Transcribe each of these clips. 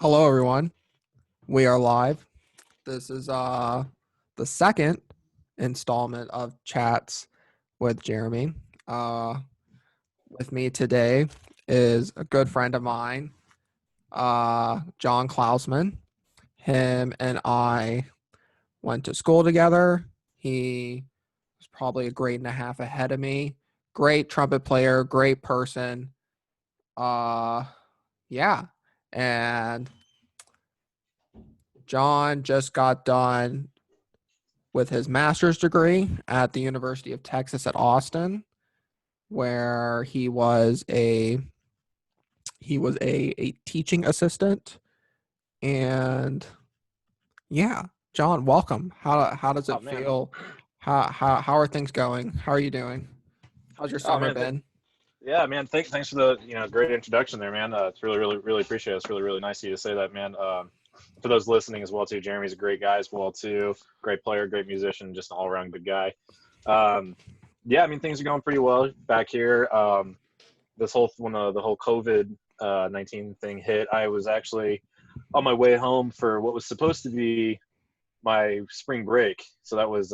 Hello, everyone. We are live. This is the second installment of Chats with Jeremy. Uh, with me today is a good friend of mine, Jon Klausman. Him and I went to school together. He was probably a grade and a half ahead of me. Great trumpet player, great person. Uh, yeah, and Jon just got done with his master's degree at the University of Texas at Austin, where he was a teaching assistant. And yeah, Jon, welcome. How does Oh it man. feel? How are things going? How are you doing? How's your Oh summer man. been? Yeah, man. Thanks for the great introduction there, man. It's really appreciate it. It's really nice of you to say that, man. For those listening as well too, Jeremy's a great guy as well too. Great player, great musician, just an all around good guy. Um, yeah, I mean things are going pretty well back here. This whole when the whole COVID 19 thing hit, I was actually on my way home for what was supposed to be my spring break. So that was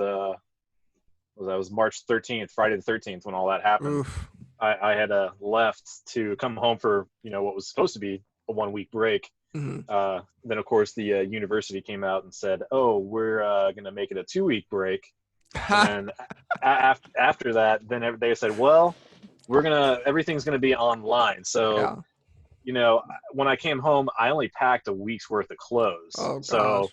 March 13th, Friday the 13th, when all that happened. Oof. I had left to come home for what was supposed to be a 1 week break. Mhm. Then of course the university came out and said, "Oh, we're going to make it a 2 week break." And then after that, then they said, "Well, everything's gonna be online." So Yeah. when I came home, I only packed a week's worth of clothes. Oh So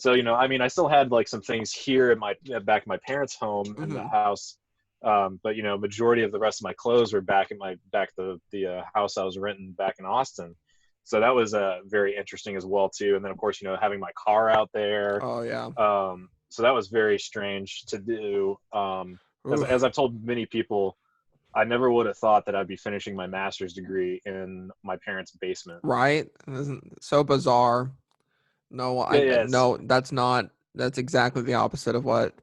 gosh. I mean, I still had like some things here at my back at my parents' home in the Hmm. house, but majority of the rest of my clothes were back the house I was renting back in Austin. So that was very interesting as well too. And then of course, having my car out there. Oh yeah. So that was very strange to do. As Oof. I've told many people, I never would have thought that I'd be finishing my master's degree in my parents' basement. Right? Isn't so bizarre. No, Yeah, yeah, no, that's exactly the opposite of what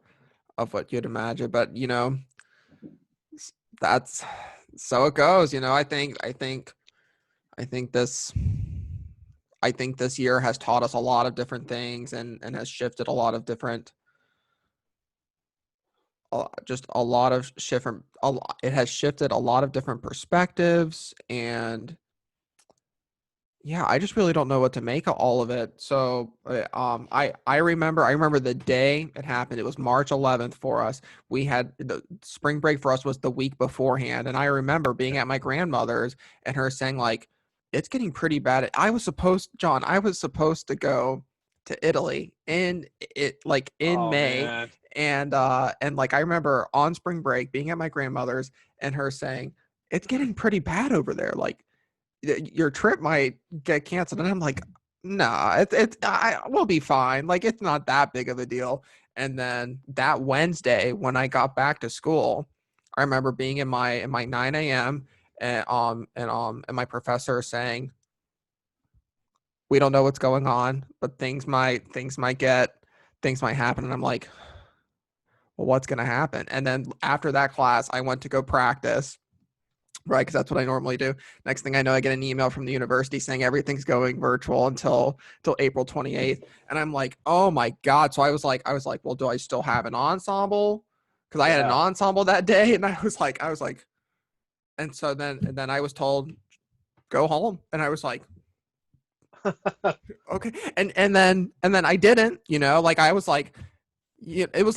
you'd imagine. But that's so it goes. I think this year has taught us a lot of different things and has shifted a lot of different just a lot of different it has shifted a lot of different perspectives. And yeah, I just really don't know what to make of all of it. So, I remember the day it happened. It was March 11th for us. We had the spring break for us was the week beforehand, and I remember being at my grandmother's and her saying like, "It's getting pretty bad." I was supposed to go to Italy in Oh May, man. and like I remember on spring break being at my grandmother's and her saying, "It's getting pretty bad over there." Like your trip might get canceled. And I'm like, nah, I will be fine. Like it's not that big of a deal. And then that Wednesday when I got back to school, I remember being in my 9 a.m. and my professor saying, "We don't know what's going on, but things might happen." And I'm like, well, what's gonna happen? And then after that class, I went to go practice, right? Because that's what I normally do. Next thing I know, I get an email from the university saying everything's going virtual until April 28th, and I'm like, oh my god! So I was like, well, do I still have an ensemble? Because I had an Yeah. ensemble that day, and I was like, and so then I was told go home, and I was like, okay, and then I didn't, like I was like. Yeah, it was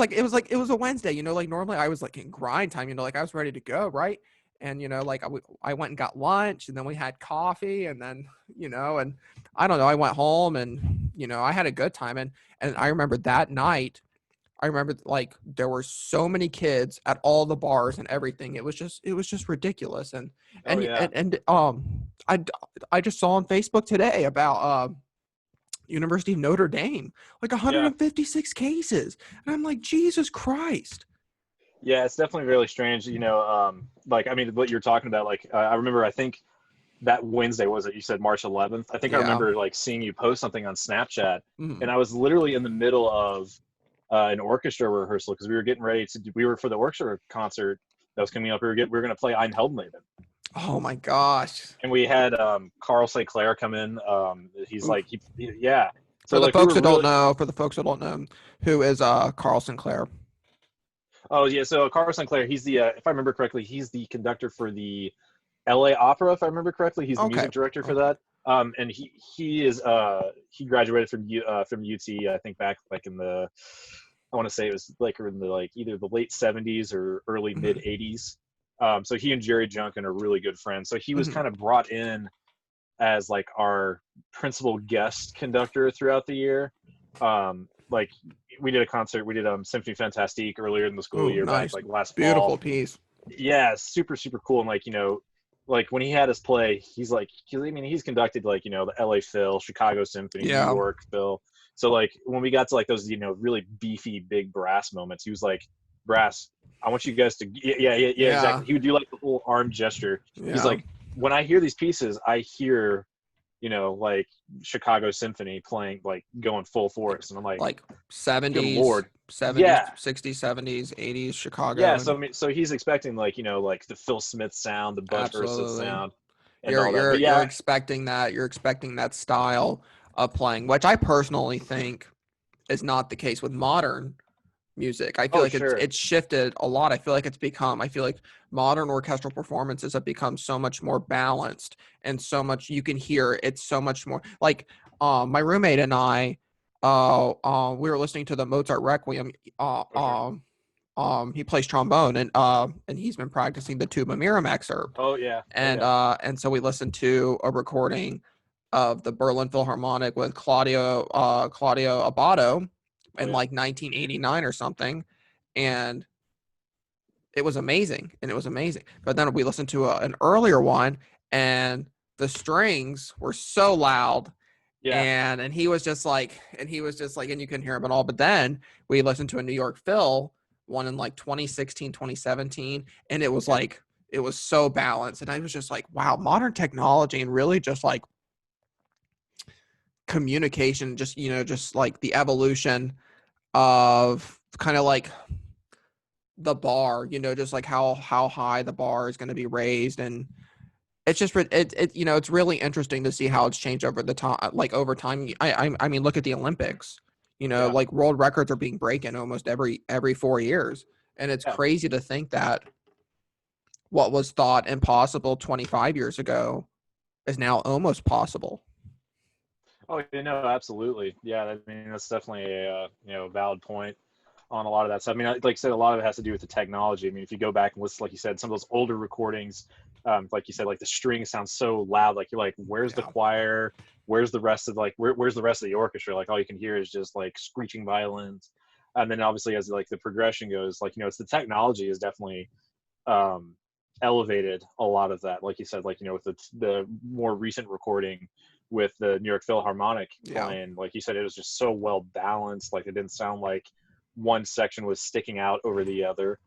a Wednesday, like normally I was like in grind time, like I was ready to go, right? And like I went and got lunch and then we had coffee and then, and I don't know, I went home and I had a good time. And I remember that night, I remember like there were so many kids at all the bars and everything. It was just ridiculous. And Oh and yeah. and, and I I just saw on Facebook today about University of Notre Dame, like Yeah. 156 cases. And I'm like, Jesus Christ. Yeah. It's definitely really strange. Like I mean, what you're talking about. Like I remember. I think that Wednesday was it? You said March 11th. I think I Yeah. remember like seeing you post something on Snapchat, Mm. and I was literally in the middle of an orchestra rehearsal because we were getting ready to. We were for the orchestra concert that was coming up. We were going to play Ein Heldenleben. Oh my gosh. And we had Carl St. Clair come in. He's Oof. like yeah. So like we were really For the folks who don't know, who is Carl Sinclair? oh yeah. So Carl St. Clair, he's the if I remember correctly, he's the conductor for the L.A. Opera. If I remember correctly, he's the Okay. music director for Okay. that. And he is he graduated from UT I think back like in the I want to say it was like in the like either the late 70s or early mid Hmm. 80s. So he and Jerry Junkin are really good friends. So he was Hmm. kind of brought in as like our principal guest conductor throughout the year. Like we did a concert, we did Symphony Fantastique earlier in the school Ooh, year back nice. like last fall. Beautiful piece. Yeah, super super cool. And like like when he had us play, I mean he's conducted like the L.A. Phil, Chicago Symphony, New Yeah. York Phil. So like when we got to like those really beefy big brass moments, he was like, brass, I want you guys to yeah Yeah. exactly. He would do like the whole arm gesture. He's Yeah. like, when I hear these pieces, I hear like Chicago Symphony playing, like going full Like force, and I'm like, like good 70s, lord, 70s, yeah, 60s, 70s, 80s yeah. Chicago, So and I mean, so he's expecting like like the Phil Smith sound, the Bud Ursa absolutely. sound, and all that. But You're yeah, expecting that. You're expecting that style of playing, which I personally think is not the case with modern music. I feel oh like sure, it's shifted a lot. I feel like modern orchestral performances have become so much more balanced and so much you can hear it's so much more like my roommate and I we were listening to the Mozart Requiem. oh sure, He plays trombone and he's been practicing the tuba mirum excerpt. oh yeah, oh yeah, And so we listened to a recording of the Berlin Philharmonic with Claudio Abbado oh in yeah, like 1989 or something, and it was amazing, But then we listened to an earlier one, and the strings were so loud, yeah, and and you can hear him at all. But then we listened to a New York Phil one in like 2016, 2017, and it was yeah. like it was so balanced, and I was just like, wow, modern technology and really just like communication, just like the evolution of kind of like the bar, just like how high the bar is going to be raised, and it's just it's really interesting to see how it's changed over the time, like over time. I mean, look at the Olympics. Yeah. Like world records are being broken almost every 4 years, and it's Yeah. crazy to think that what was thought impossible 25 years ago is now almost possible. Oh, absolutely. Yeah, I mean that's definitely a valid point on a lot of that stuff. I mean, like I said, a lot of it has to do with the technology. I mean, if you go back and listen, like you said, some of those older recordings, like you said, like the string sounds so loud, like you're like, where's the Yeah, choir? Where's the rest of where's the rest of the orchestra? Like all you can hear is just like screeching violins. And then obviously as like the progression goes, like it's the technology is definitely um, elevated a lot of that. Like you said, like with the more recent recording with the New York Philharmonic yeah, playing, like you said, it was just so well balanced. Like it didn't sound like one section was sticking out over the other.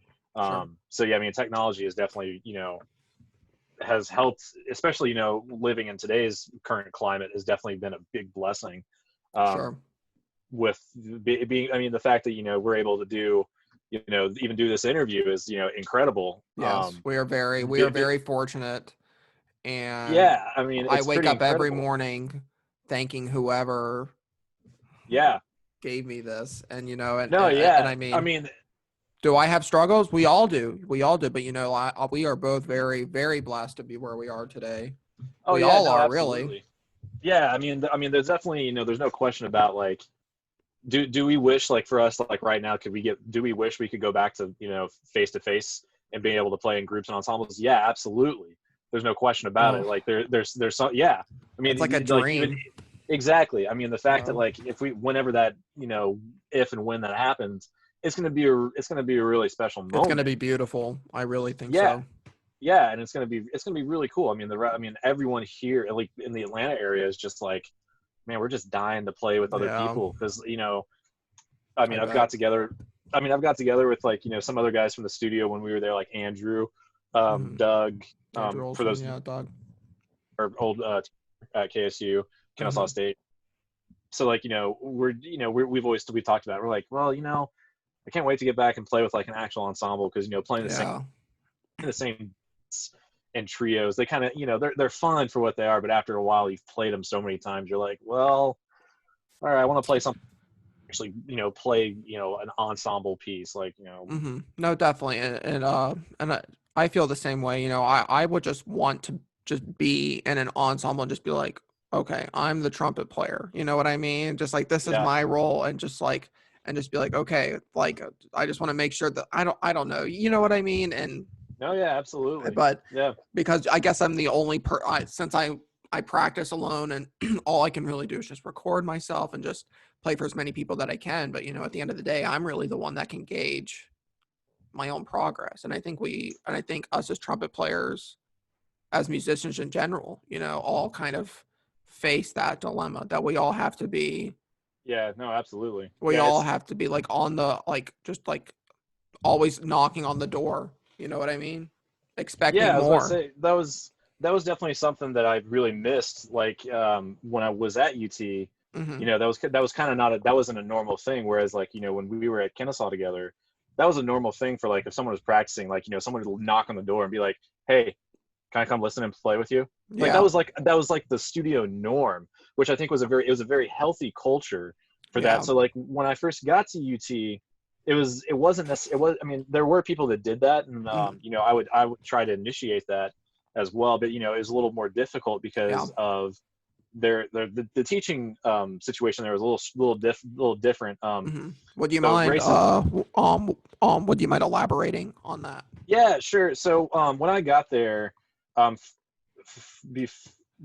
sure, So yeah, I mean, technology is definitely has helped, especially living in today's current climate has definitely been a big blessing. Um, sure. with being, I mean, the fact that we're able to do even do this interview is incredible. Yes, we are Be, be, very fortunate, and yeah, I mean, I it's wake pretty up every incredible. morning thanking whoever Yeah. gave me this, and No, and yeah. I I mean, mean, do I have struggles? We all do, but we are both very very blessed to be where we are today. oh We yeah, all no, are really. absolutely. Yeah, I mean, there's definitely, there's no question about like, do we wish like for us like right now, do we wish we could go back to face to face and being able to play in groups and ensembles? Yeah, absolutely. There's no question about it. Oh, Like there's some, yeah. I it's like a mean, like even dream. exactly. I mean, the fact that Yeah, like if we whenever that if and when that happens, it's gonna be a really special it's gonna moment. be beautiful. I really think Yeah, so. yeah, and it's gonna be really cool. I mean, I mean, everyone here, like in the Atlanta area, is just like, man, we're just dying to play with other Yeah, people because I I mean, bet. I've got together with like some other guys from the studio when we were there, like Andrew, Mm-hmm. Doug, Andrew for Olson, those yeah, dog. our old at KSU, Kennesaw Mm-hmm. State. So like we've talked about it. We're like, well, I can't wait to get back and play with like an actual ensemble because playing the same Yeah, in the same and trios. They kind of, they're fun for what they are, but after a while, you've played them so many times, you're like, well, all right, I want to play something actually, play, an ensemble piece, like, No, definitely, I feel the same way. I would just want to just be in an ensemble and just be like, okay, I'm the trumpet player. You know what I mean? Just like this is yeah, my role, and just be like, okay, like I just want to make sure that I don't know. You know what I mean? And no, yeah, absolutely, but yeah, because I guess I'm the only since I practice alone, and all I can really do is just record myself and just play for as many people that I can. But at the end of the day, I'm really the one that can gauge my own progress. And I think us as trumpet players, as musicians in general, all kind of face that dilemma that yeah, no, absolutely, we yeah, all it's have to be like on the like just like always knocking on the door. You know what I mean? Yeah, Expecting I was about to more. say that was definitely something that I really missed. Like when I was at UT, Hmm. that was kind of not that wasn't a normal thing. Whereas like when we were at Kennesaw together, that was a normal thing for like if someone was practicing, like someone would knock on the door and be like, "Hey, can I come listen and play with you?" Like Yeah. that was like the studio norm, which I think was a very healthy culture for that. Yeah. So like when I first got to UT, it wasn't it was I mean there were people that did that, and Hmm. I would try to initiate that as well, but it was a little more difficult Yeah. because of the teaching situation there was little different. Hmm. Would you So mind races, would you mind elaborating on that? yeah, sure. So when I got there, um,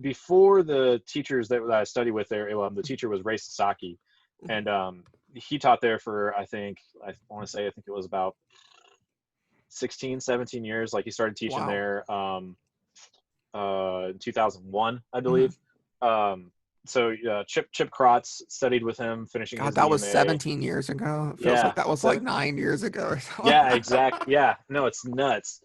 before the teachers that I studied with there, the teacher was Ray Sasaki, Hmm. and he taught there for I want to say I think it was about 16, 17 years. Like he started teaching Wow. there 2001, I Hmm. believe. So Chip Krotz studied with him, finishing God, his that was EMA. 17 years ago. It feels like Yeah, that was like seven. 9 years ago or Yeah, something. exact. Yeah, no, it's nuts.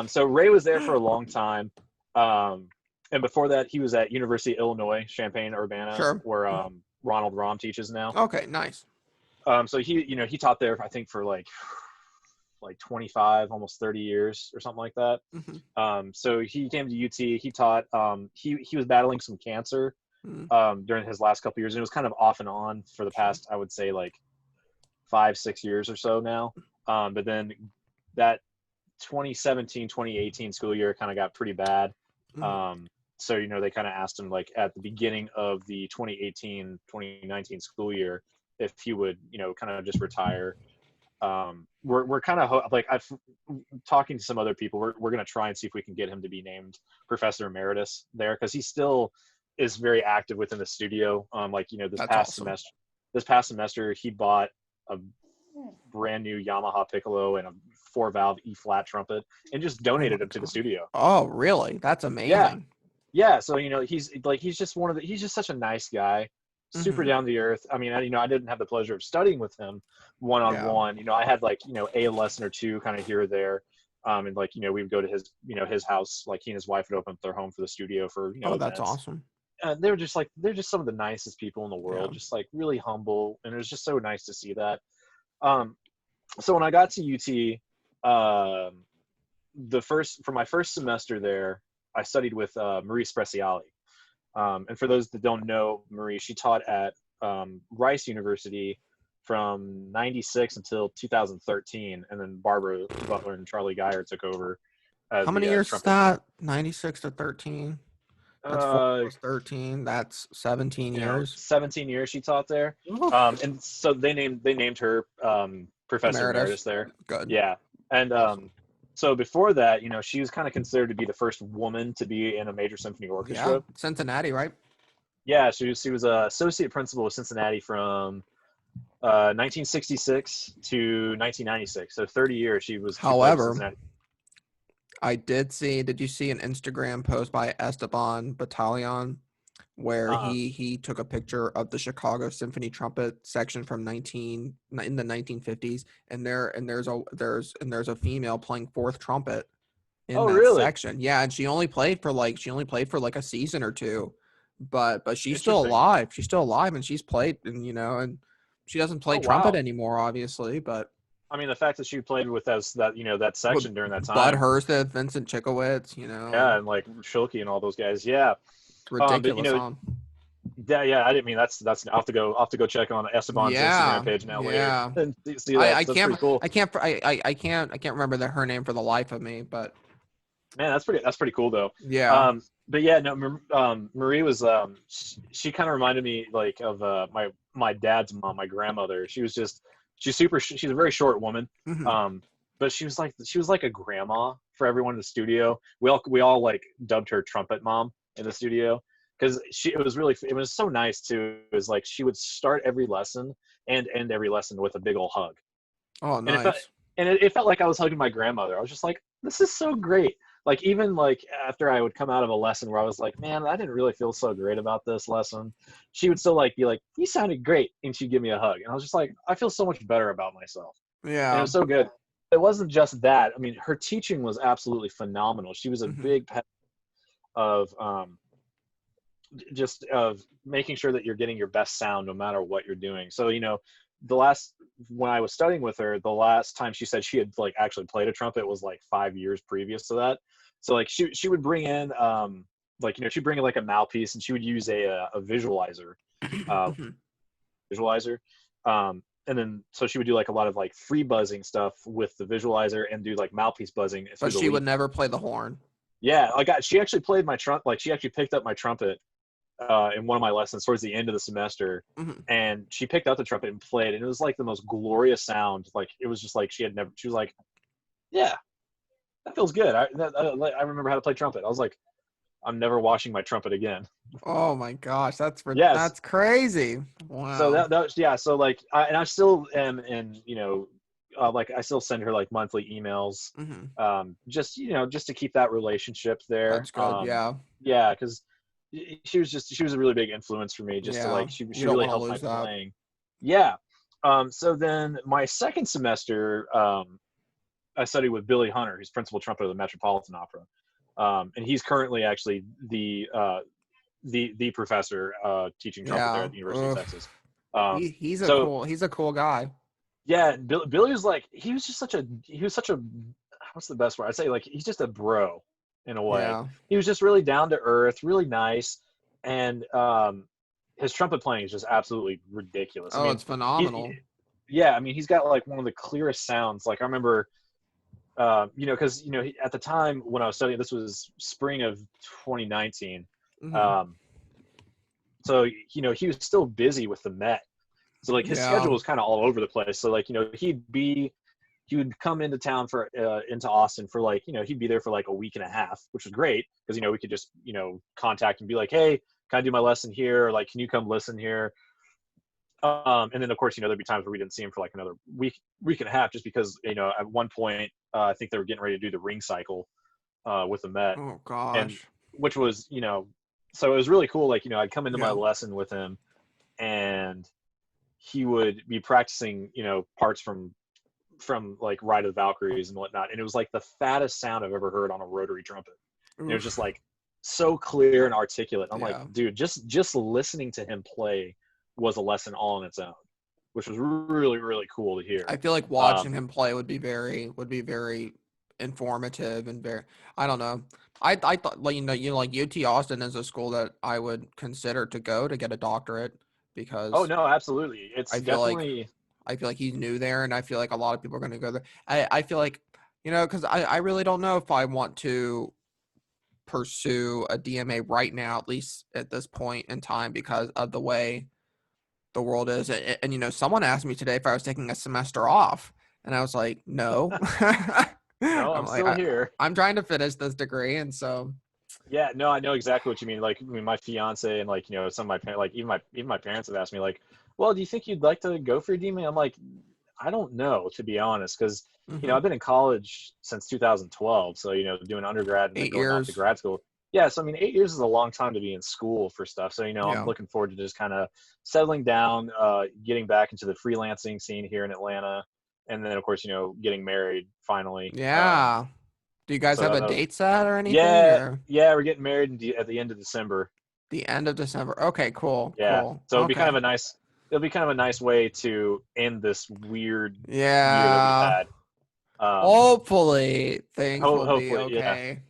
So Ray was there for a long time, um, and before that, he was at University of Illinois, Champaign-Urbana, Sure. where Ronald Rahm teaches now. Okay, nice. So he taught there, I think, for like 25, almost 30 years or something like that. Hmm. So he came to UT. He taught. He was battling some cancer Hmm. during his last couple years, and it was kind of off and on for the Sure. past, I would say, like 5, 6 years or so now. But then that 2017, 2018 school year kind of got pretty bad. Hmm. Um, so they kind of asked him like at the beginning of the 2018, 2019 school year if he would kind of just retire. We're kind of like I've talking to some other people. We're going to try and see if we can get him to be named professor emeritus there, because he still is very active within the studio. Like That's awesome. this past semester he bought a brand new Yamaha piccolo and a 4-valve E flat trumpet and just Oh my donated them to the God. studio. Oh, really? That's Yeah, amazing. yeah. So he's just he's just such a nice guy, super Hmm. down to earth. I mean, I didn't have the pleasure of studying with him one on Yeah. one. I had like a lesson or two kind of here or there. And like we would go to his house. Like he and his wife would open up their home for the studio for Oh, that's events. awesome. They're just some of the nicest people in the Yeah. world. Just like really humble, and it was just so nice to see that. Um, so when I got to UT, for my first semester there, I studied with Marie Spreciali. And for those that don't know Marie, she taught at Rice University from '96 until 2013, and then Barbara Butler and Charlie Geyer took over as How many the years is trumpet. that? 96 to 13. That's 4 Uh, plus 13. That's 17 years. 17 years she taught there, Oof. and so they named her professor Emeritus. emeritus there. Good. Yeah, and Awesome. so before that, she was kind of considered to be the first woman to be in a major symphony Yeah. orchestra. Cincinnati, right? Yeah, she was a associate principal of Cincinnati from 1966 to 1996. So 30 years she played with However, Cincinnati. did you see an Instagram post by Esteban Battalion where Uh-uh. he took a picture of the Chicago Symphony trumpet section from 19 in the 1950s, and there's a female playing fourth trumpet in Oh, that really? section. Yeah, and she only played for like a season or two, but she's still Interesting. alive. She's still alive, and she's played, and she doesn't Oh, play trumpet wow. anymore, obviously, but. I mean, the fact that she played with us that that With section during that Bud time, Hurst, Vincent Chikowitz, yeah, and and like Schilke and all those guys, yeah. it's But ridiculous, huh? yeah, yeah. I didn't mean that's. I'll have to go check on Esteban's Instagram Yeah, page now later yeah. and see that. That's pretty cool. I can't remember her name for the life of me, but Man, that's pretty cool though. yeah. But yeah, no, Marie was she kind of reminded me like of my dad's mom, my grandmother. She's a very short woman. Hmm. Um, but she was like a grandma for everyone in the studio. We all like dubbed her Trumpet Mom in the studio because it was so nice too. It was like she would start every lesson and end every lesson with a big old hug, Oh, and it felt nice. and it felt like I was hugging my grandmother. I was just like, this is so great. Like even like after I would come out of a lesson where I was like, man, I didn't really feel so great about this lesson, she would still like be like, you sounded great, and she'd give me a hug, and I was just like, I feel so much better about myself, and it Yeah. was so good. It wasn't just that. I mean, her teaching was absolutely phenomenal. She was a Hmm. big pet of just of making sure that you're getting your best sound no matter what you're doing. So the last when I was studying with her, the last time she said she had like actually played a trumpet was like 5 years previous to that. So like she would bring in like she'd bring in like a mouthpiece and she would use a visualizer uh Hmm. visualizer and then so she would do like a lot of like free buzzing stuff with the visualizer and do like mouthpiece buzzing through But the she would lead. never play the horn. Yeah, she actually played my trumpet. Like she actually picked up my trumpet in one of my lessons towards the end of the semester, Hmm. and she picked up the trumpet and played, and it was like the most glorious sound. Like it was just like she had never. She was like, "Yeah, that feels good. I remember how to play trumpet." I was like, "I'm never washing my trumpet again." Oh my gosh, Yes. that's crazy. So Wow. that was yeah. So like, I still am in like I still send her like monthly emails, Hmm. just to keep that relationship there. That's good. Yeah. Yeah, because she was a really big influence for me just to Yeah. like You she don't really want to helped my lose that. playing. Yeah. So then my second semester I studied with Billy Hunter, who's principal trumpeter of the Metropolitan Opera. And he's currently actually the professor teaching trumpet there Yeah. at the University of Ugh. Texas. Um, so He's a cool guy. yeah, Billy was like he was such a what's the best word? I'd say like he's just a bro in a way. Yeah. He was just really down to earth, really nice, and his trumpet playing is just absolutely ridiculous. I Oh, mean, it's he phenomenal. yeah, I mean he's got like one of the clearest sounds. Like I remember, because at the time when I was studying, this was spring of 2019. Hmm. Um, so he was still busy with the Met. So like his Yeah. schedule was kind of all over the place. So like he would come into town for into Austin for like he'd be there for like a week and a half, which was great because we could just contact and be like, hey, can I do my lesson here? Or, like, can you come listen here? And then of course there'd be times where we didn't see him for like another week and a half just because at one point I think they were getting ready to do the ring cycle with the Met, Oh and gosh. which was so it was really cool. Like I'd come into my Yeah. lesson with him and he would be practicing parts from like Ride of the Valkyries and whatnot, and it was like the fattest sound I've ever heard on a rotary trumpet. And it was just Oof. like so clear and articulate. I'm like, Yeah. dude, just listening to him play was a lesson all on its own, which was really really cool to hear. I feel like Um, watching him play would be very informative and very I don't know. I thought like like UT Austin is a school that I would consider to go to get a doctorate oh because no, absolutely, it's I feel like definitely he's new there and I feel like a lot of people are going to go there. I feel like because I really don't know if I want to pursue a DMA right now, at least at this point in time, because of the way the world is. And someone asked me today if I was taking a semester off, and I was like, no. no, I'm I'm like, still here. I'm trying to finish this degree, and so Yeah, no, I know exactly what you mean. Like, I mean, my fiance and like some of my parents, like even my parents have asked me like, well, do you think you'd like to go for a DMA? I'm like, I don't know, to be honest, because mhm. I've been in college since 2012, so doing undergrad and then eight going off to years. grad school. Yeah, so I mean, 8 years is a long time to be in school for stuff. So I'm Yeah, looking forward to just kind of settling down, getting back into the freelancing scene here in Atlanta, and then of course getting married finally. yeah. Do you guys So have a that was date set or anything, yeah, or yeah, we're getting married at the end of December. the end of December? Okay, cool, Yeah, cool. so it'd be kind Okay, of a nice. it'll be kind of a nice way to end this weird year that we've Yeah. had. Hopefully things will be Hopefully, yeah, okay.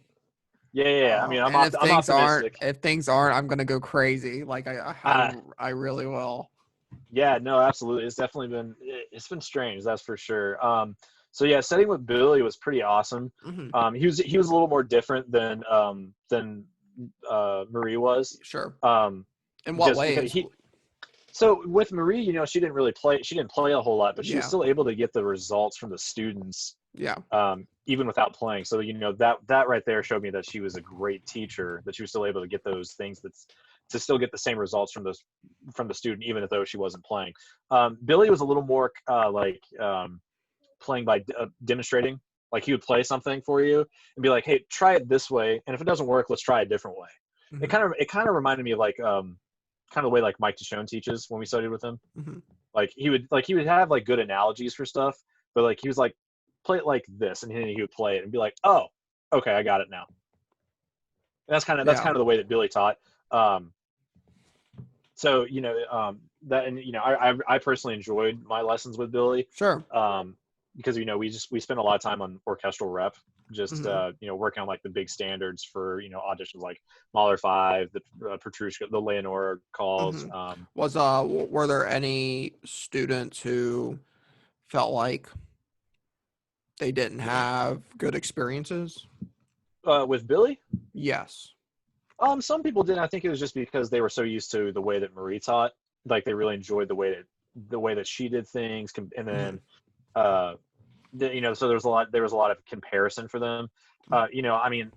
yeah. I mean, And if I'm optimistic. things aren't, I'm gonna go crazy. Like Uh, I really will. yeah, no, absolutely. It's been strange, that's for sure. So yeah, setting with Billy was pretty awesome. Hmm. He was a little more different than Marie was. Sure. Um, In what just because ways? he So with Marie, she didn't really play. She didn't play a whole lot, but she was Yeah. still able to get the results from the students, Yeah. even without playing. So that right there showed me that she was a great teacher. That she was still able to get those things to still get the same results from the student, even though she wasn't playing. Billy was a little more playing by demonstrating. Like he would play something for you and be like, "Hey, try it this way, and if it doesn't work, let's try a different way." It Hmm. kind of reminded me of like kind of the way like Mike DeShone teaches when we studied with him. Hmm. He would have like good analogies for stuff, but like he was like, play it like this, and then he would play it and be like, oh, okay, I got it now. And that's Yeah. kind of the way that Billy taught. Um, so that, and I personally enjoyed my lessons with Billy, Sure. because we spent a lot of time on orchestral rep, just Hmm. working on like the big standards for auditions like Mahler 5, the Petrushka, the Leonora calls. Hmm. Were there any students who felt like they didn't have good experiences? With Billy. Yes. Some people didn't. I think it was just because they were so used to the way that Marie taught, like they really enjoyed the way that she did things, and Hmm. then uh, so there was a lot of comparison for them. I mean,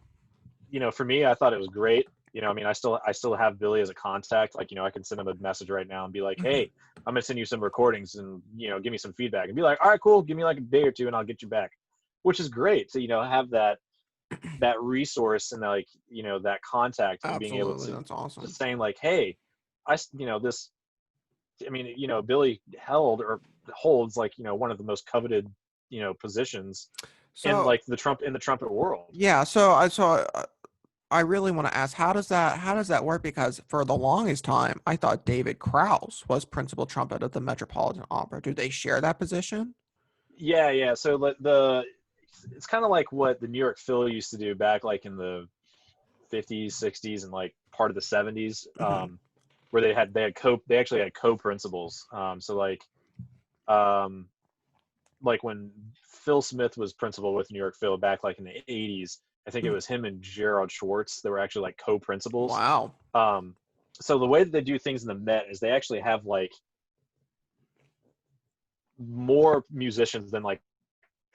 for me, I thought it was great. I mean, I still have Billy as a contact. Like, I can send him a message right now and be like, Hmm. hey, I'm gonna send you some recordings and give me some feedback, and be like, all right, cool, give me like a day or two and I'll get you back, which is great to have that resource and like that contact and being able Absolutely. to That's awesome. saying like, hey, this, I mean, Billy held or holds like one of the most coveted positions in So like the trumpet world. yeah, I really want to ask, how does that work? Because for the longest time, I thought David Krause was principal trumpet at the Metropolitan Opera. Do they share that position? Yeah. So the it's kind of like what the New York Phil used to do back like in the 50s, 60s, and like part of the 70s, Hmm. where they actually had co-principals. So um, like when Phil Smith was principal with New York Phil back like in the 80s, I think it was him and Gerald Schwartz that were actually like co-principals. Wow. Um, so the way that they do things in the Met is they actually have like more musicians than like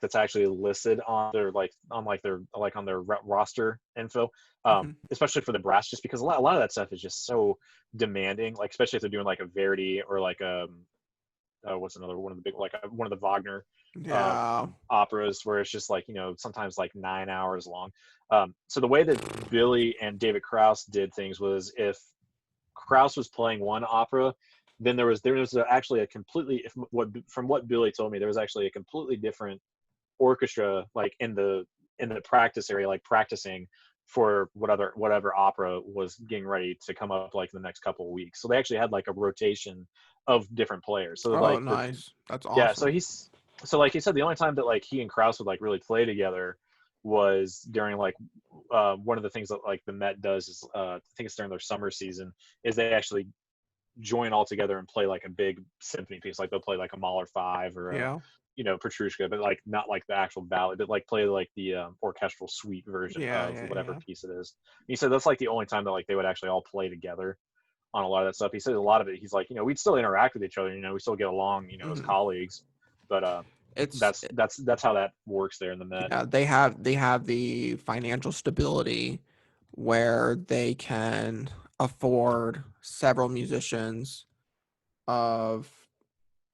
that's actually listed on their roster info, Hmm. especially for the brass, just because a lot of that stuff is just so demanding. Like especially if they're doing like a Verdi or like what's another one of the big like one of the Wagner uh, Yeah. operas where it's just like sometimes like 9 hours long. So the way that Billy and David Krause did things was if Krause was playing one opera, then there was actually a completely if what from what Billy told me there was actually a completely different orchestra like in the practice area like practicing for whatever opera was getting ready to come up like in the next couple of weeks. So they actually had like a rotation of different players. So Oh, like the nice. That's yeah, so awesome. he's so like he said the only time that like he and Krause would like really play together was during like one of the things that like the Met does is I think it's during their summer season is they actually join all together and play like a big symphony piece. Like they'll play like a Mahler 5 or a Yeah. Petrushka, but like not like the actual ballad, but like play like the orchestral suite version Yeah. of Yeah. whatever Yeah. piece it is. And he said that's like the only time that like they would actually all play together on a lot of that stuff. He said a lot of it. He's like, we'd still interact with each other. We still get along, as Hmm. colleagues. But It's that's how that works there in the Met. yeah. They have the financial stability where they can afford several musicians of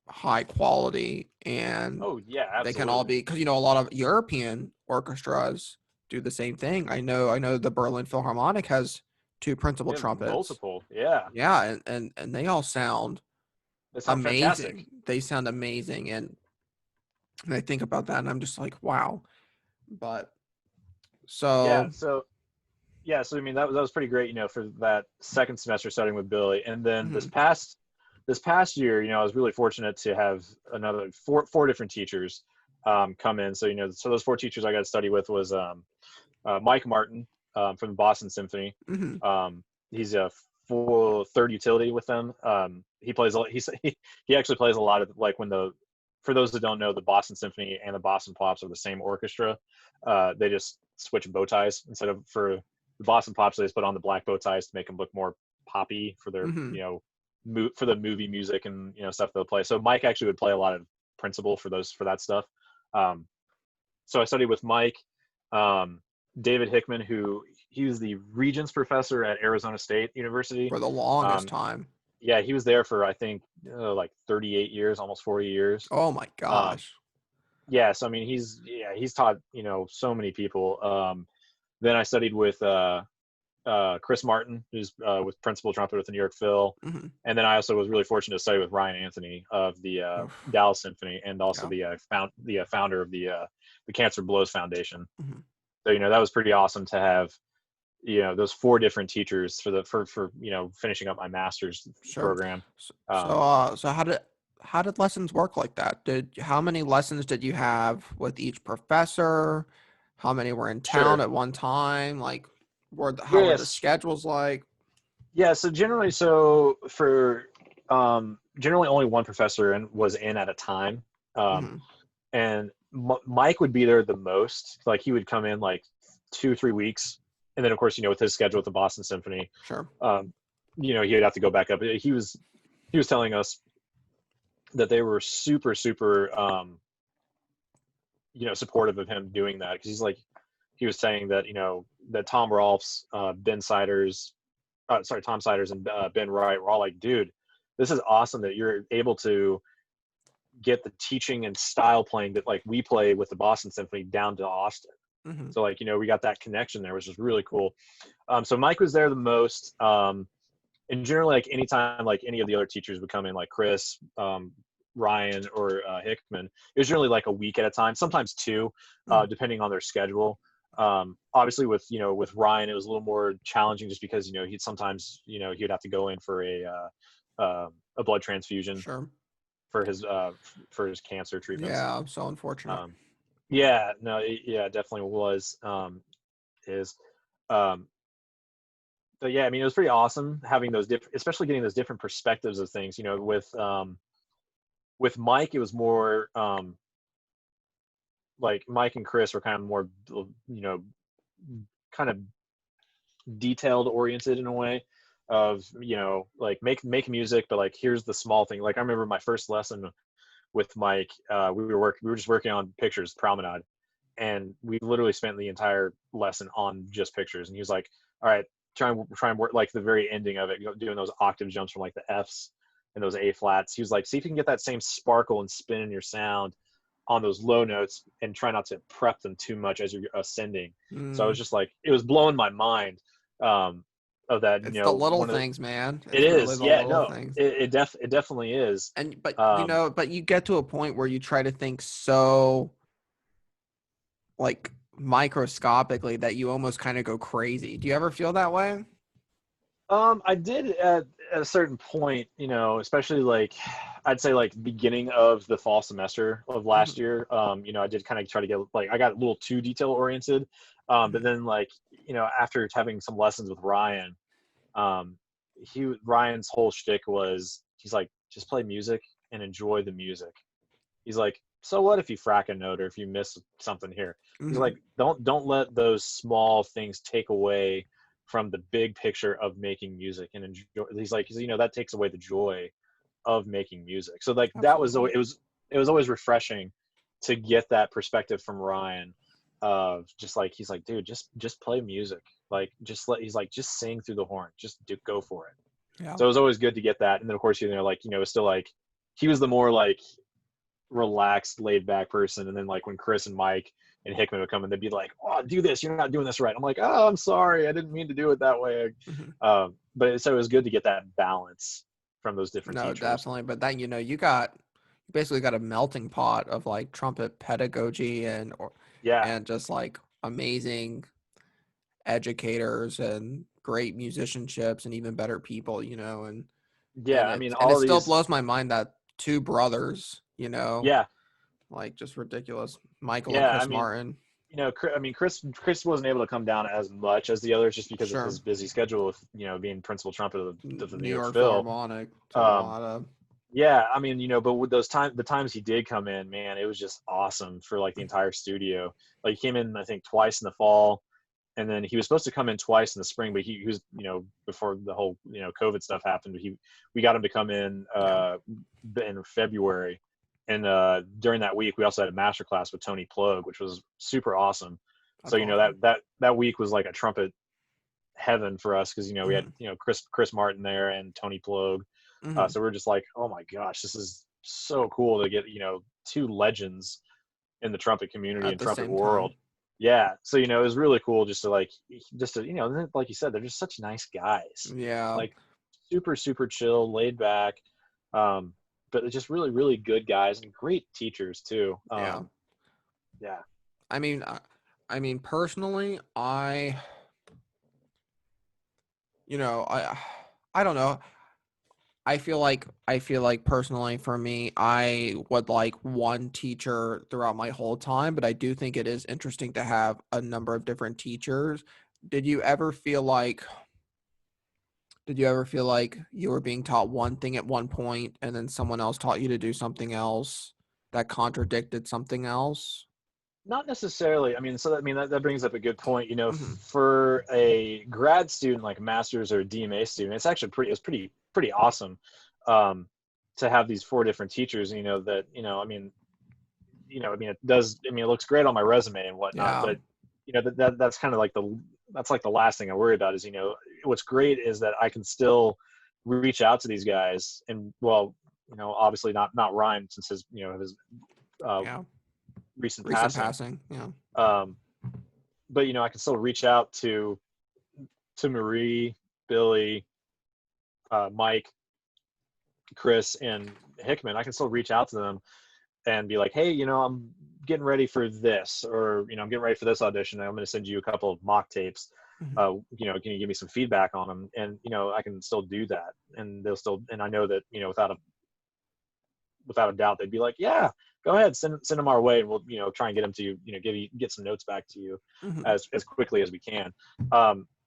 high quality, and Oh yeah, they can all absolutely. be, because a lot of European orchestras do the same thing. I know the Berlin Philharmonic has two principal They have trumpets. multiple. Yeah, Yeah, and they all sound they sound amazing. fantastic. They sound amazing, and I think about that and I'm just like, wow. But Yeah. so So I mean that was pretty great. For that second semester starting with Billy, and then this mhm, past this past year, I was really fortunate to have another four different teachers come in. So, so those four teachers I got to study with was Mike Martin from the Boston Symphony. Mm-hmm. He's a full third utility with them. He plays. He actually plays a lot of like for those that don't know, the Boston Symphony and the Boston Pops are the same orchestra. They just switch bow ties instead of for the Boston Pops. They just put on the black bow ties to make them look more poppy for their Mm-hmm. for the movie music and stuff they'll play. So Mike actually would play a lot of principal for that stuff. So I studied with Mike. David Hickman, who he was the Regents professor at Arizona State University For the longest time. Yeah, he was there for I think like 38 years, almost 40 years. Oh my gosh. Yeah, so I mean he's taught so many people. Then I studied with Chris Martin, who's with principal trumpet with the New York Phil, Mm-hmm. and then I also was really fortunate to study with Ryan Anthony of the Dallas Symphony, and also the founder of the Cancer Blows Foundation. Mm-hmm. So that was pretty awesome to have those four different teachers for finishing up my master's program. So how did lessons work like that? How many lessons did you have with each professor? How many were in town Sure. at one time? Like, how were the schedules like? Yeah, so generally, for generally only one professor was in at a time, Mm-hmm. and Mike would be there the most. Like he would come in like 2-3 weeks, and then of course with his schedule with the Boston Symphony, Sure. he would have to go back up. He was telling us that they were super supportive of him doing that, because he was saying that that Tom Rolfe's, Tom Siders and Ben Wright were all like, dude, this is awesome that you're able to get the teaching and style playing that like we play with the Boston Symphony down to Austin. Mm-hmm. So we got that connection there, which is really cool. So Mike was there the most. And generally, like anytime like any of the other teachers would come in, like Chris, Ryan, or Hickman, it was generally like a week at a time, sometimes two, depending on their schedule. Obviously with Ryan, it was a little more challenging just because he'd sometimes he would have to go in for a blood transfusion. Sure. For his cancer treatments. Yeah, so unfortunate. Yeah, no, it definitely was. But yeah, I mean, it was pretty awesome having those especially getting those different perspectives of things. With Mike, it was more like Mike and Chris were kind of more, kind of detailed oriented in a way of like make music, but like here's the small thing. Like I remember my first lesson with Mike, we were just working on pictures, Promenade, and we literally spent the entire lesson on just pictures. And he was like, all right, try and work like the very ending of it, doing those octave jumps from like the F's and those A flats. He was like, see if you can get that same sparkle and spin in your sound on those low notes, and try not to prep them too much as you're ascending. So I was just like, it was blowing my mind of that. It's the little things, man. It's really the little things. It definitely is. But you get to a point where you try to think so like microscopically that you almost kind of go crazy. Do you ever feel that way? I did at a certain point, especially like I'd say like beginning of the fall semester of last year. I did kind of try to get like I got a little too detail oriented. But then like, after having some lessons with Ryan, Ryan's whole shtick was he's like, just play music and enjoy the music. He's like, so what if you frack a note or if you miss something here? He's like, don't let those small things take away from the big picture of making music and enjoy. He's like, that takes away the joy of making music. So like that was always, it was always refreshing to get that perspective from Ryan of just like, he's like, dude, just play music. Like he's like, just sing through the horn, just go for it. Yeah. So it was always good to get that. And then of course, like, it's still like, he was the more like relaxed, laid back person. And then like when Chris and Mike and Hickman would come in, they'd be like, oh, do this, you're not doing this right. I'm like, oh, I'm sorry, I didn't mean to do it that way. But so it was good to get that balance from those different teachers. Definitely. But then you basically got a melting pot of like trumpet pedagogy and just like amazing educators and great musicianships and even better people, and Yeah, I mean, And all it of still these. blows my mind that two brothers, Yeah, like just ridiculous. Michael and yeah. I Chris mean, Martin. Chris wasn't able to come down as much as the others just because of Sure. his busy schedule with being principal trumpet of the New New York York Phil. Philharmonic took a Um, lot of. yeah, I mean, but with the times he did come in, man, it was just awesome for like the entire studio. Like he came in, I think, twice in the fall, and then he was supposed to come in twice in the spring, but he was, before the whole COVID stuff happened, we got him to come Yeah. in February, and during that week we also had a master class with Tony Plogue, which was super awesome. So That's awesome. that week was like a trumpet heaven for us because we had Hmm. Chris Martin there and Tony Plogue. Hmm. So we're just like, oh my gosh, this is so cool to get two legends in the trumpet community At and the trumpet same time. world. Yeah, so it was really cool just to like you said, they're just such nice guys, Yeah. like super super chill, laid back, um, but just really really good guys and great teachers too. Yeah. Yeah, I mean, personally, I don't know. I feel like personally for me, I would like one teacher throughout my whole time, but I do think it is interesting to have a number of different teachers. Did you ever feel like you were being taught one thing at one point and then someone else taught you to do something else that contradicted something else? not necessarily. I mean, that brings up a good point. Hmm. For a grad student like a master's or a DMA student, it's pretty awesome, um, to have these four different teachers. That it does. I mean, it looks great on my resume and whatnot, Yeah. but that's kind of like the last thing I worry about is what's great is that I can still reach out to these guys and well, obviously not Ryan since his uh, Yeah. recent Recent passing. passing. Yeah. Um, but I can still reach out to Marie, Billy, Mike, Chris, and Hickman. I can still reach out to them and be like, hey, I'm getting ready for this, or I'm getting ready for this audition. I'm going to send you a couple of mock tapes. Hmm. Can you give me some feedback on them? And I can still do that, and they'll still. And I know that without a doubt, they'd be like, yeah, go ahead, send them our way, and we'll try and get them to get some notes back to you Hmm. as quickly as we can.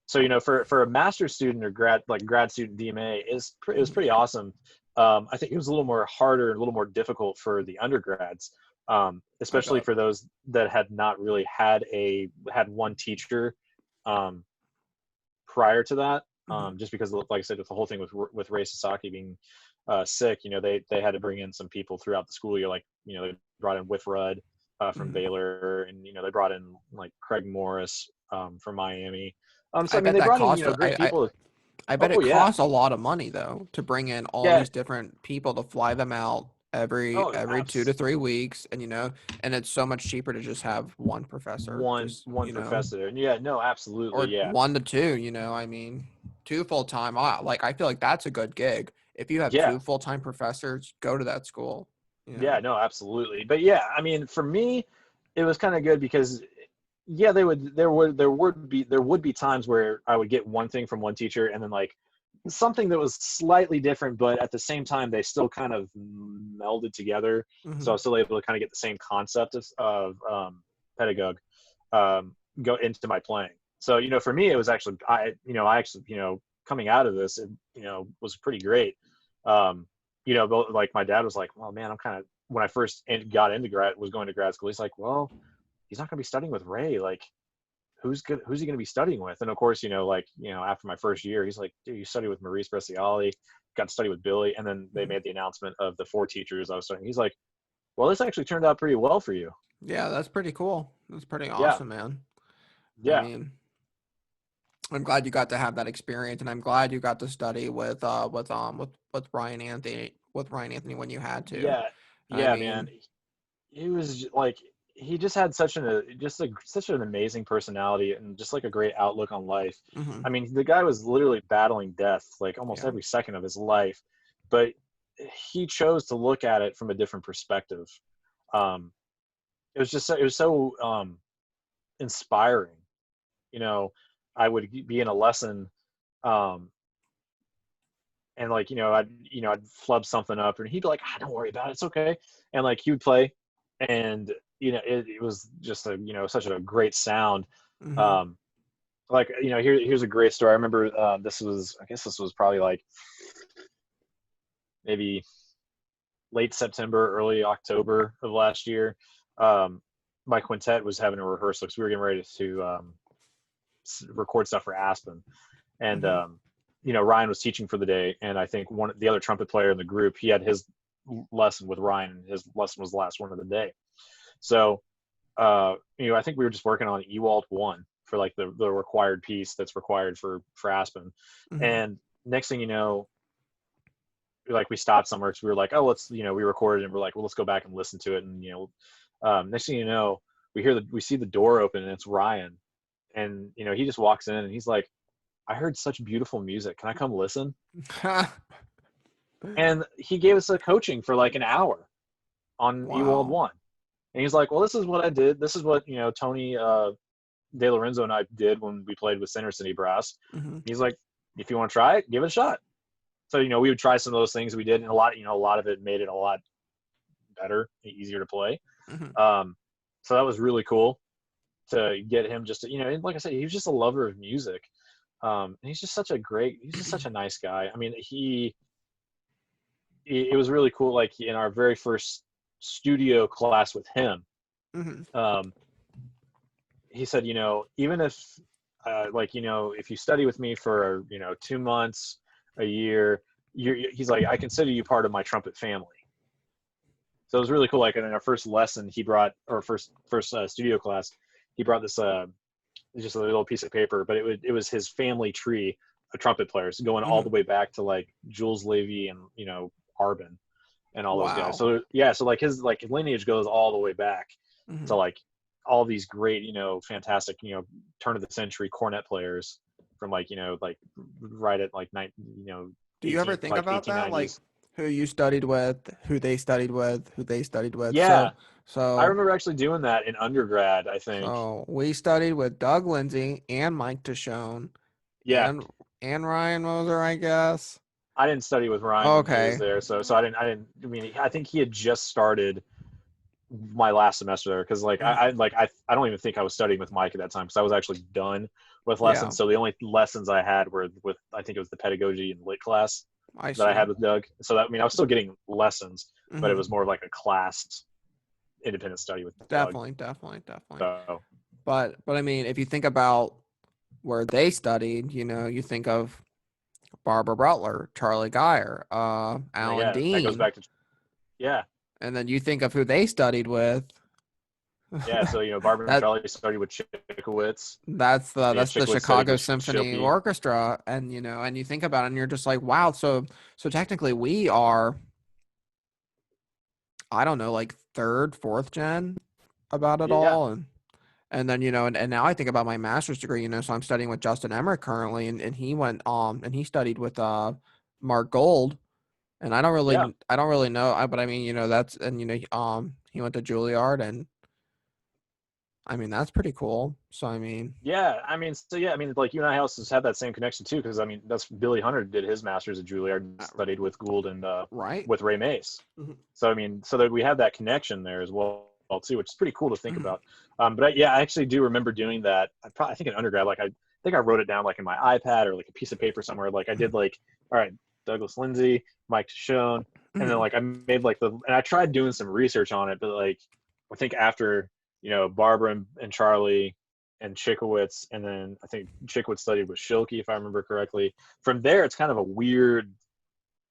So for a master's student or grad student DMA it was Hmm. pretty awesome. I think it was a little more harder and a little more difficult for the undergrads, I especially bet. for those that had not really had one teacher um, prior to that, Hmm. just because, like I said, with the whole thing with Ray Sasaki being sick, they had to bring in some people throughout the school year, like they brought in Whiff Rudd from Hmm. Baylor, and they brought in like Craig Morris from Miami. So I I mean, bet they that brought in cost. great people. I bet Oh it yeah, costs a lot of money though to bring in all yeah. these different people to fly them out Oh, every 2 to 3 weeks, and and it's so much cheaper to just have one professor, just one professor, and yeah, no, absolutely, or yeah, 1 to 2. Two full time. I feel like that's a good gig. If you have yeah. two full time professors, go to that school. Yeah, no, absolutely. But yeah, I mean, for me, it was kind of good because yeah, there would be times where I would get one thing from one teacher and then like something that was slightly different, but at the same time they still kind of melded together. So I Hmm. was still able to kind of get the same concept of pedagogue go into my playing. So for me, it was actually I actually coming out of this, it was pretty great. Um, but like my dad was like, well, man, I'm kind of when I first got into was going to grad school. He's like, well, he's not going to be studying with Ray. Like, who's he going to be studying with? And of course, after my first year, he's like, dude, you study with Maurice Bresciali, got to study with Billy, and then they Hmm. made the announcement of the four teachers I was studying. He's like, well, this actually turned out pretty well for you. Yeah, that's pretty cool. That's pretty Yeah, awesome, man. I yeah, mean, I'm glad you got to have that experience, and I'm glad you got to study with Ryan Anthony when you had to. yeah, I yeah, man. mean, He was like he just had such an amazing personality and just like a great outlook on life. hmm. I mean, the guy was literally battling death like almost Yeah, every second of his life, but he chose to look at it from a different perspective. Um, it was so inspiring. You know, I would be in a lesson, um, and like I'd flub something up, and he'd be like, don't worry about it, it's okay. And like he would play, and it was just such a great sound. Mm-hmm. Um, like here's a great story. I remember I guess this was probably like maybe late September, early October of last year. Um, my quintet was having a rehearsal because we were getting ready to record stuff for Aspen, and Mm-hmm. Ryan was teaching for the day, and I think the other trumpet player in the group, he had his lesson with Ryan, and his lesson was the last one of the day. So I think we were just working on Ewald 1 for like the required piece that's required for Aspen, Mm-hmm. and next thing you know, like we stopped somewhere because we were like, oh, let's we recorded, and we're like, well, let's go back and listen to it, and next thing you know, we see the door open, and it's Ryan, and he just walks in, and he's like, I heard such beautiful music, can I come listen? And he gave us a coaching for like an hour on Ewald Wow. 1, and he's like, well, this is what I did, this is what Tony De Lorenzo and I did when we played with Center City Brass. Mm-hmm. He's like, if you want to try it, give it a shot. So we would try some of those things we did, and a lot of it made it a lot better, easier to play. Mm-hmm. So that was really cool to get him just to, and like I said, he was just a lover of music. And he's just such a nice guy. I mean, it was really cool. Like in our very first studio class with him, Mm-hmm. um, he said, even if, if you study with me for, 2 months, a year, he's like, I consider you part of my trumpet family. So it was really cool. Like in our first lesson, he brought, or first studio class, he brought this just a little piece of paper, but it was his family tree of trumpet players going all Mm-hmm. the way back to like Jules Levy and Arbin and all those guys. Wow. So yeah, so like his lineage goes all the way back Mm-hmm. to like all these great fantastic turn of the century cornet players from like right at like Do you ever think about that? Like 1890s. who you studied with, who they studied with, who they studied with. Yeah, So I so remember actually doing that in undergrad, I think. so we studied with Doug Lindsay and Mike Tishone Yeah, and Ryan Moser, I guess. I didn't study with Ryan when he was Okay. there, so I mean, I think he had just started my last semester there, because like Mhm. I don't even think I was studying with Mike at that time, because I was actually done with Yeah, lessons. So the only lessons I had were with, I think it was the pedagogy and lit class I that I see. had with Doug. So that, I mean, I was still getting lessons, but it Hmm. was more of like a class independent study with Doug. Definitely, definitely, definitely. So But I mean, if you think about where they studied, you think of Barbara Butler, Charlie Geyer, Alan yeah, that goes Dean, back to, yeah, and then you think of who they studied with. yeah. So Barbara and that Charlie studied with Chikowitz. that's the Chikowitz studied Chicago with Symphony Schilke. Orchestra, and and you think about it, and you're just like, wow. So technically, we are, I don't know, like third, fourth gen about it Yeah, all, and then and now I think about my master's degree. So I'm studying with Justin Emmerich currently, and he went and he studied with Mark Gold, and yeah. I don't really know, but I mean that's, and he went to Juilliard, and I mean that's pretty cool. So I mean, Yeah, I mean, so yeah, I mean, like you and I also have that same connection too, because I mean, that's Billy Hunter did his master's at Juilliard and studied with Gould and right? with Ray Mace. Mhm. So I mean, so that we have that connection there as well too, which is pretty cool to think Mhm. about. But yeah, I actually do remember doing that. I think in undergrad, like I think I wrote it down like in my iPad or like a piece of paper somewhere. Like I did like, all right, Douglas Lindsay, Mike Tishone, and then Mhm. like I made like and I tried doing some research on it, but like I think after Barbara and Charlie and Chikowitz, and then I think Chikowitz studied with Schilke, if I remember correctly. From there, it's kind of a weird,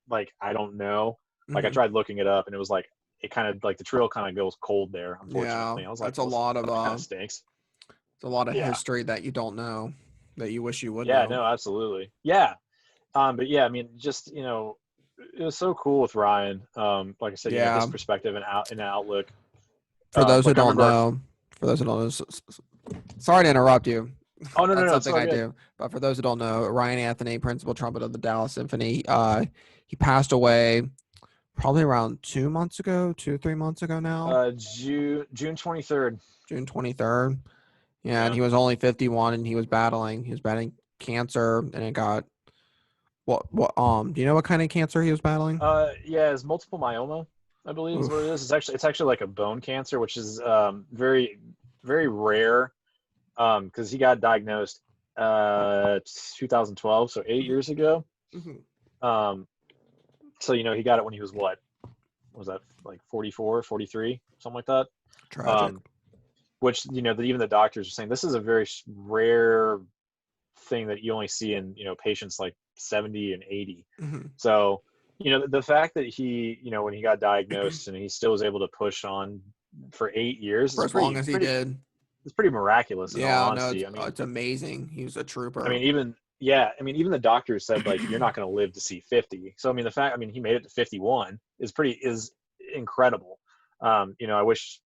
like I don't know. Like I Mhm. tried looking it up, and it was like it kind of like the trail kind of goes cold there. Yeah, Unfortunately, I was like, that's a well, lot of that kind of stinks. it's a lot of Yeah, history that you don't know, that you wish you would yeah, know. no, absolutely, yeah. But yeah, I mean, just it was so cool with Ryan. Like I said, his Yeah, perspective and outlook. for those who Like I don't remember our. know, for those who don't know, sorry to interrupt you. Oh no, no, That's no, it's something all I good. do. But for those who don't know, Ryan Anthony, principal trumpet of the Dallas Symphony, he passed away probably around 2 months ago, 3 months ago now, June 23rd. June 23rd. Yeah, and Yeah. he was only 51, and he was battling cancer, and it got Do you know what kind of cancer he was battling? Yeah, it's multiple myeloma, I believe is what it Oof. is. It's actually like a bone cancer, which is very very rare. Because he got diagnosed 2012, so 8 years ago. Mhm. Um, so he got it when he was what was that, like 44, 43, something like that. Tragic. Um, which even the doctors are saying this is a very rare thing that you only see in patients like 70 and 80. Mhm. So the fact that he when he got diagnosed and he still was able to push on for 8 years For is as long pretty as he pretty did. it's pretty miraculous in all Yeah, no, honesty. I mean, it's amazing. He was a I trooper. mean, even yeah, I mean, even the doctors said like you're not going to live to see 50. So I mean, I mean, he made it to 51 is incredible. I wish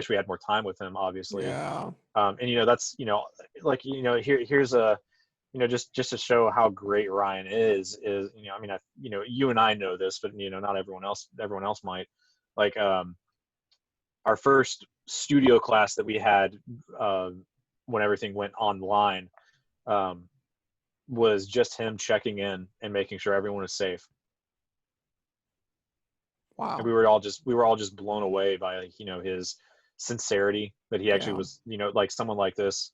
we had more time with him, obviously. Yeah. And that's like here's a just to show how great Ryan is I mean you and I know this, but not everyone else might like our first studio class that we had uh, when everything went online. Um, was just him checking in and making sure everyone was safe. And Wow. we were all just blown away by his sincerity that he actually Yeah. was like someone like this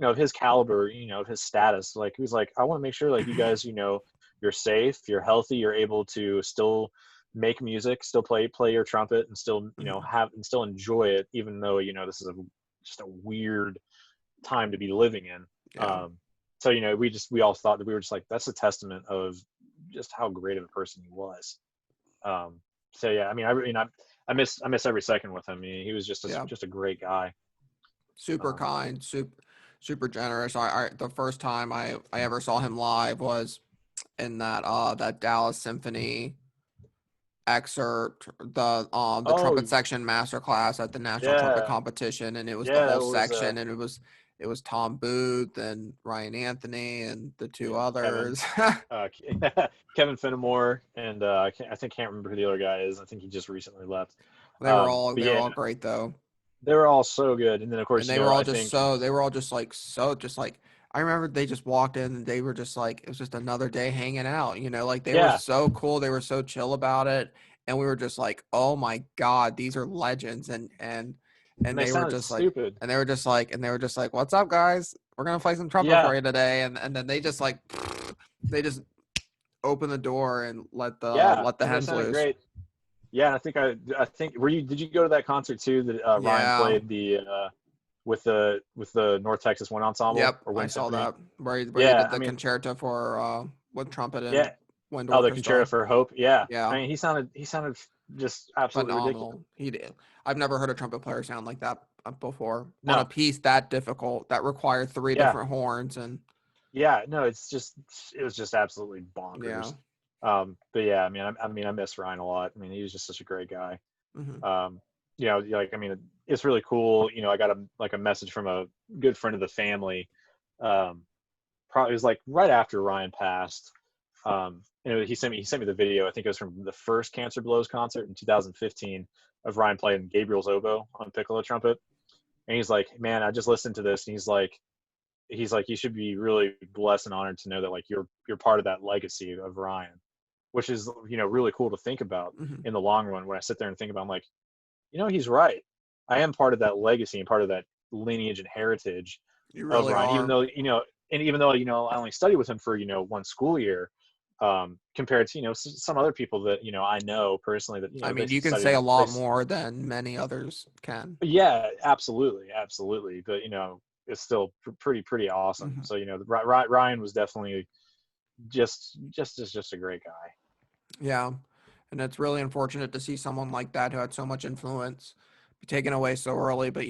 of his caliber, of his status. Like he was like, I want to make sure like you guys you're safe, you're healthy, you're able to still make music, still play your trumpet, and still Mhm. have and still enjoy it, even though this is just a weird time to be living in. Yeah. So we all thought that we were just like that's a testament of just how great of a person he was. Um, so yeah, I mean, I miss every second with him. I mean, he was just Yeah. just a great guy. Super Um, kind, super generous. The first time I ever saw him live was in that Dallas Symphony excerpt, the oh trumpet section masterclass at the National Trumpet yeah, Competition, and it was the yeah, whole it was section, and it was Tom Booth and Ryan Anthony and the two yeah Kevin, others. uh, Kevin Finnemore, and I can't remember who the other guy is. I think he just recently left. They were all But they were yeah, all great though. they were all so good. And then of And course I think they were all just like so just like I remember they just walked in and they were just like it was just another day hanging out, like they were yeah, so cool, they were so chill about it, and we were just like, "Oh my God, these are legends." and And they they were sounded just like stupid. "What's up, guys? We're going to play some trumpet Yeah, for you today." And then they just like they just opened the door and yeah, let the and they hens sounded loose. great. Yeah, and I think did you go to that concert too that Ryan Yeah. played the with the North Texas Wind Ensemble Yep, or I Wind saw Symphony? that where he Yeah, did I the mean, concerto for with trumpet yeah. and wind Oh, the Concerto orchestra. for Hope. Yeah, I Yeah, mean, he sounded just absolutely ridiculous. phenomenal. He did. I've never heard a trumpet player sound like that before on a No, piece that difficult that required three yeah, different horns and yeah, no, it was just absolutely yeah. bonkers. But yeah, I miss Ryan a lot. I mean, he was just such a great guy. Hmm. Um, like I mean, it's really cool. I got a message from a good friend of the family. Um, Probably it was like right after Ryan passed. He sent me the video. I think it was from the first Cancer Blows concert in 2015 of Ryan playing Gabriel's oboe on piccolo trumpet. And he's like, "Man, I just listened to this." And he's like, "You should be really blessed and honored to know that like you're part of that legacy of Ryan," which is really cool to think about Hmm. in the long run. When I sit there and think about, it, I'm like, he's right. I am part of that legacy and part of that lineage and heritage You of really Ryan, even are. though and even though I only studied with him for one school year, compared to some other people that I know personally that I they mean, you can studied say a with they lot more than many others can. yeah, absolutely, absolutely, but it's still pretty awesome. Hmm. So Ryan was definitely just a great guy. Yeah, and it's really unfortunate to see someone like that who had so much influence be taken away so early. But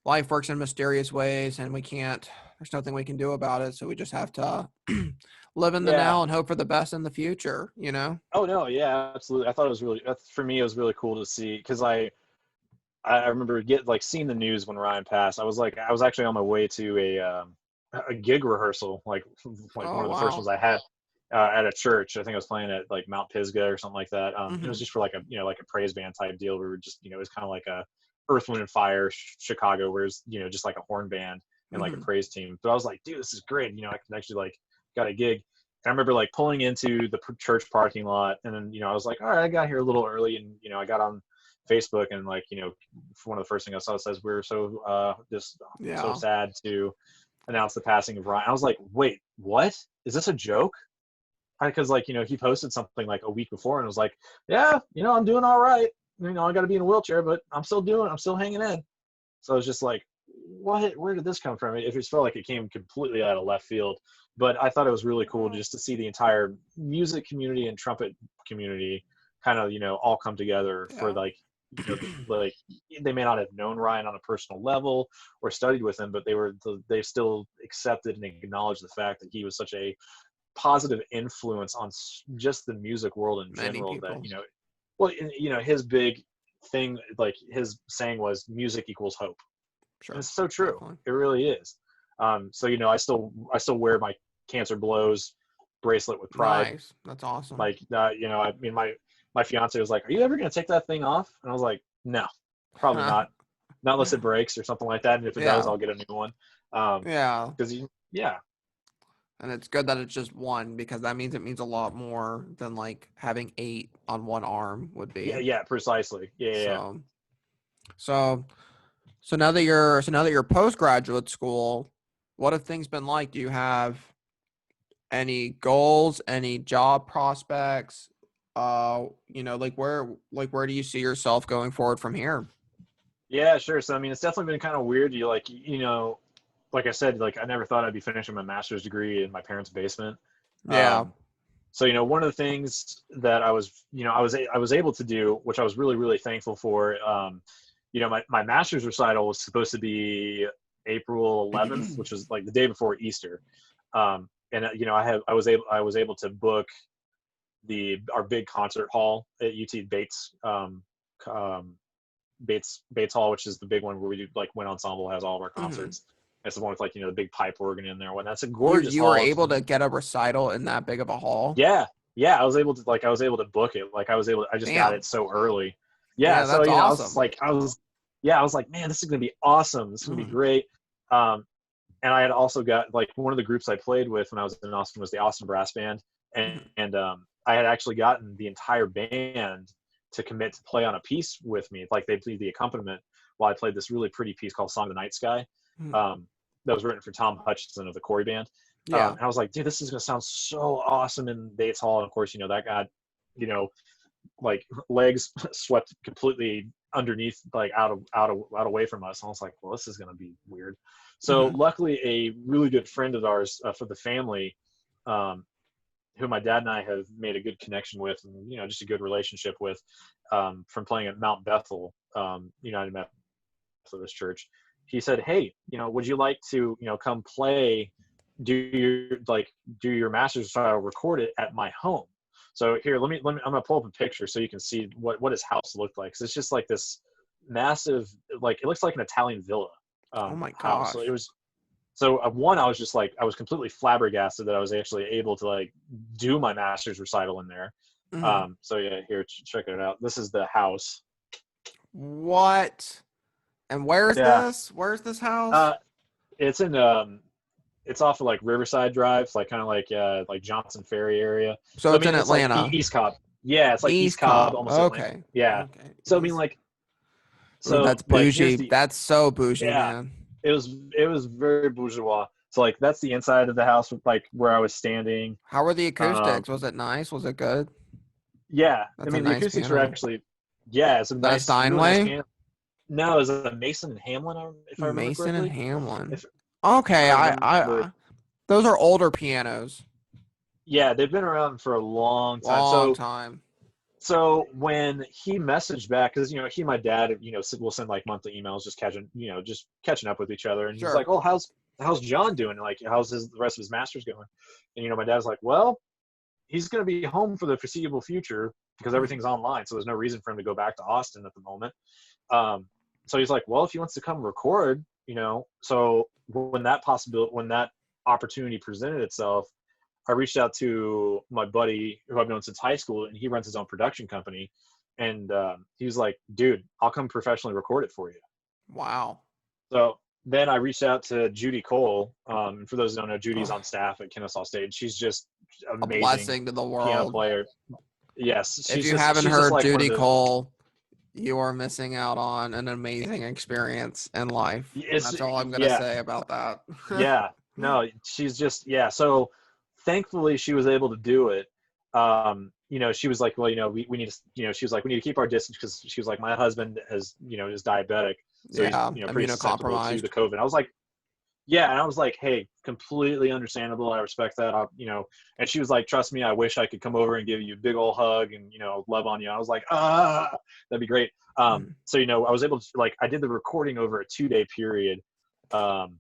life works in mysterious ways and there's nothing we can do about it, so we just have to live in the Yeah. now and hope for the best in the future. Oh no, yeah, absolutely. I thought it was for me it was really cool to see because I remember seeing the news when Ryan passed. I was actually on my way to a gig rehearsal, like Oh one of the first wow. ones I had at a church. I think I was playing at like Mount Pisgah or something like that. It was Hmm. just for like a like a praise band type deal. We were just it was kind of like a Earth, Wind and Fire Chicago, whereas just like a horn band and like a Hmm. praise team. But I was like, dude, this is great. I can actually like got a gig. I remember like pulling into the church parking lot, and then I was like, all right, I got here a little early, and I got on Facebook, and like one of the first things I saw says we're so just so Yeah. sad to announce the passing of Ryan. I was like, wait, what? Is this a joke? Because like he posted something like a week before, and was like, yeah, I'm doing all right. I got to be in a wheelchair, but I'm still hanging in. So I was just like, what? Where did this come from? It just felt like it came completely out of left field. But I thought it was really cool just to see the entire music community and trumpet community kind of, all come together for Yeah. like, like they may not have known Ryan on a personal level or studied with him, but they still accepted and acknowledged the fact that he was such a positive influence on just the music world in Many general that, people. well, his big thing, like his saying was music equals hope. And Sure. it's so true. Definitely. It really is. So I still wear my Cancer Blows bracelet with pride. Nice. That's awesome. Like I mean my fiance was like, "Are you ever gonna take that thing off?" And I was like, "No, probably not. Not unless it breaks or something like that. And if it does, Yeah. I'll get a new one." Yeah. Because yeah, And it's good that it's just one because that means it means a lot more than like having 8 on one arm would be. yeah, precisely. Yeah. So, so, so now that you're postgraduate school, what have things been like? Do you have any goals, any job prospects? Like where do you see yourself going forward from here? Yeah, sure. So I mean, it's definitely been kind of weird. Like I said, like I never thought I'd be finishing my master's degree in my parents' basement. Yeah. So one of the things that I was able to do, which I was really really thankful for. My master's recital was supposed to be April 11th, which was like the day before Easter. And I was able to book our big concert hall at UT um, Bates Hall, which is the big one where we do like Wind Ensemble has all of our Mhm. concerts. It's the one with like the big pipe organ in there. When that's a You gorgeous you were hall. able to get a recital in that big of a hall? Yeah, yeah. I was able to book it. I just got Damn. it so early. Yeah, Yeah, so that's awesome. I was like, man, this is gonna be awesome. This is gonna be Mhm. great. Um, and I had also got like one of the groups I played with when I was in Austin was the Austin Brass Band, Mhm. and I had actually gotten the entire band to commit to play on a piece with me. Like they played the accompaniment while I played this really pretty piece called "Song of the Night Sky," Mhm. um, that was written for Tom Hutchinson of the Corey Band. Yeah. And I was like, dude, this is gonna sound so awesome in Bates Hall. And of course, that got, you know, like legs swept completely underneath, like out away from us. And I was like, well, this is gonna be weird. So Mhm. luckily, a really good friend of ours for the family, um, who my dad and I have made a good connection with, and just a good relationship with, from playing at Mount Bethel United Methodist Church. He said, hey, would you like to come play, do your master's recital, record it at my home? So here, let me I'm gonna pull up a picture so you can see what his house looked like. 'Cause it's just like this massive, like it looks like an Italian villa Oh my house. So it gosh. was, so one, I was just like, I was completely flabbergasted that I was actually able to like do my master's recital in there. Mhm. So yeah, here, check it out. This is the house. What? And where's Yeah. this? Where's this house? Uh, it's in it's off of like Riverside Drive, like kind of like Johnson Ferry area. So So I it's mean, in it's like Atlanta. East Cobb. Yeah, it's like East East Cobb, Cobb. almost Atlanta. Okay. Yeah. Okay. So I mean, East. like, Ooh, so that's like here's bougie. the, That's so bougie, yeah, man. it was very bourgeois. So like that's the inside of the house with like where I was standing. How were the Um, acoustics? Was it nice? Was it good? yeah, I That's a mean the nice acoustics are piano. Is actually, yeah, it's a that a nice, really nice Steinway? piano. No, it's a Mason and Hamlin, if I remember Mason and correctly. Hamlin. If Okay, I remember, those are older pianos. yeah, they've been around for a long time. Long So time. when he messaged back, because he and my dad, will send like monthly emails, just catching up with each other, and he's like, Sure. "Oh, how's John doing? Like, how's the rest of his masters going?" And my dad's like, "Well, he's going to be home for the foreseeable future because Mhm. everything's online, so there's no reason for him to go back to Austin at the moment." Um, so he's like, "Well, if he wants to come record, so when that opportunity presented itself, I reached out to my buddy who I've known since high school, and he runs his own production company. And he was like, dude, I'll come professionally record it for you. Wow. So then I reached out to Judy Cole. And for those who don't know, Judy's on staff at Kennesaw State. She's just A amazing blessing to the piano world. player. Yes, If you haven't she's just heard like one of Judy the. Cole, you are missing out on an amazing experience in life. And It's that's all I'm going to yeah, say about that. yeah. No, she's just yeah. So thankfully she was able to do it. She was like, well, we need to, she was like, we need to keep our distance because she was like, my husband has, is diabetic, so he's, Yeah, pretty susceptible to the immunocompromised. COVID. I was like, yeah, and I was like, hey, completely understandable. I respect that. And she was like, trust me, I wish I could come over and give you a big old hug and love on you. I was like, that'd be great. Mhm. So I was able to I did the recording over a 2-day period, um,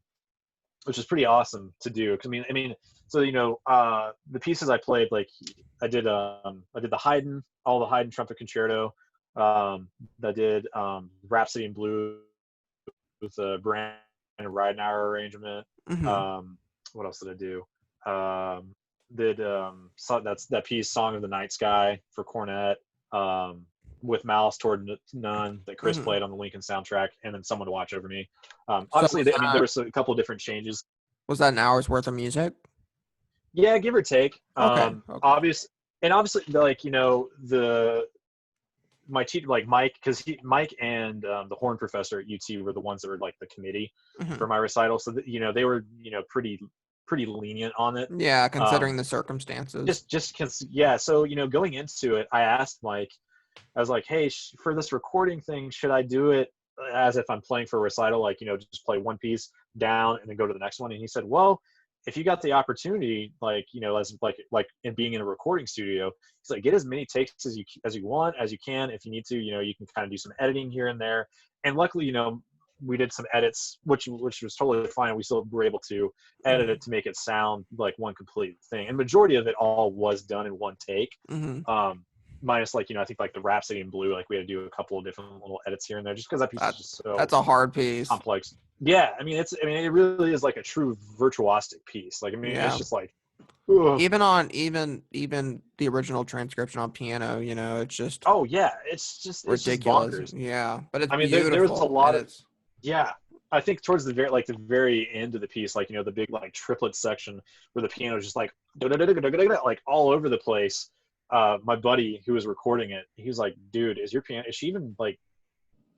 which is pretty awesome to do. 'Cause so the pieces I played, like I did the Haydn, all the Haydn trumpet concerto. I did Rhapsody in Blue with a Brandon Ridenhour arrangement. Mhm. Um, what else did I do? That's that piece, Song of the Night Sky for cornet, with Malice Toward None that Chris Mhm. played on the Lincoln soundtrack, and then Someone to Watch Over Me. So Obviously, there was a couple of different changes. was that an hour's worth of music? Yeah, give or take. Okay. Okay. Obviously, like the my teacher, like Mike, because Mike and the horn professor at UT were the ones that were like the committee Mhm. for my recital, so that, they were pretty lenient on it. Yeah, Um, considering the circumstances. just yeah. So going into it, I asked Mike. I was like, hey, for this recording thing, should I do it as if I'm playing for a recital, like, just play one piece down and then go to the next one? And he said, well, if you got the opportunity, like, as like in being in a recording studio, he's like, get as many takes as you want, as you can. If you need to, you can kind of do some editing here and there. And luckily, we did some edits, which was totally fine. We still were able to edit Mhm. it to make it sound like one complete thing. And majority of it all was done in one take. Mhm. Um, Minus I think like the Rhapsody in Blue, like we had to do a couple of different little edits here and there just because that piece is That just so that's a hard piece. complex. Yeah, it really is like a true virtuosic piece. Like it's Yeah. just like, ugh. Even the original transcription on piano, it's just Oh yeah, it's just ridiculous. bonkers. Yeah, but it's There was a beautiful and lot of, it's yeah. I think towards the very end of the piece, like the big like triplet section where the piano is just like like all over the place. My buddy who was recording it, he was like, "Dude, is she even like,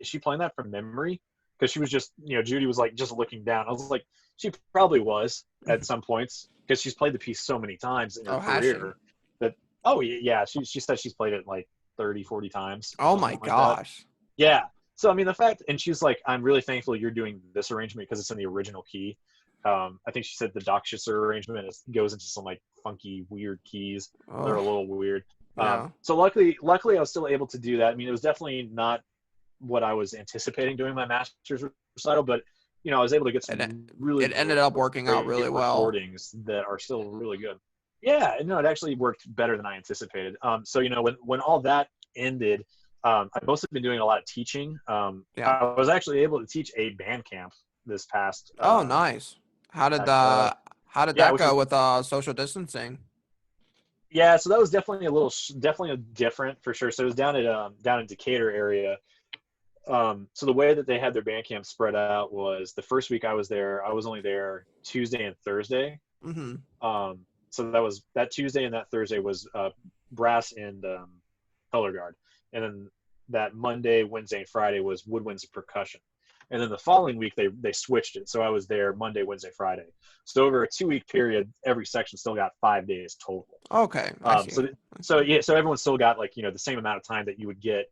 is she playing that from memory?" Because she was just, Judy was like just looking down. I was like, she probably was at some points because she's played the piece so many times in her oh, has she? career that, oh yeah, she said she's played it like 30, 40 times or Oh my something like that. gosh. Yeah. So the fact, and she's like, I'm really thankful you're doing this arrangement because it's in the original key. I think she said the Dockschisser arrangement goes into some like funky, weird keys that are Oh, a little weird. yeah. So luckily, I was still able to do that. It was definitely not what I was anticipating doing my master's recital, but I was able to get It some really it ended up working out great really well. recordings that are still really good. Yeah, no, it actually worked better than I anticipated. So when all that ended, I've also been doing a lot of teaching. Yeah. I was actually able to teach a band camp this past Oh, nice. How did past how did yeah, that which was go with social distancing? yeah. So that was definitely definitely a different for sure. So it was down in Decatur area. So the way that they had their band camp spread out was the first week I was there, I was only there Tuesday and Thursday. Mhm. So that Tuesday and that Thursday was brass and color guard, and then that Monday, Wednesday, and Friday was woodwinds and percussion. And then the following week they switched it, so I was there Monday, Wednesday, Friday. So over a 2-week period, every section still got 5 days total. Okay, I see. So everyone still got like the same amount of time that you would get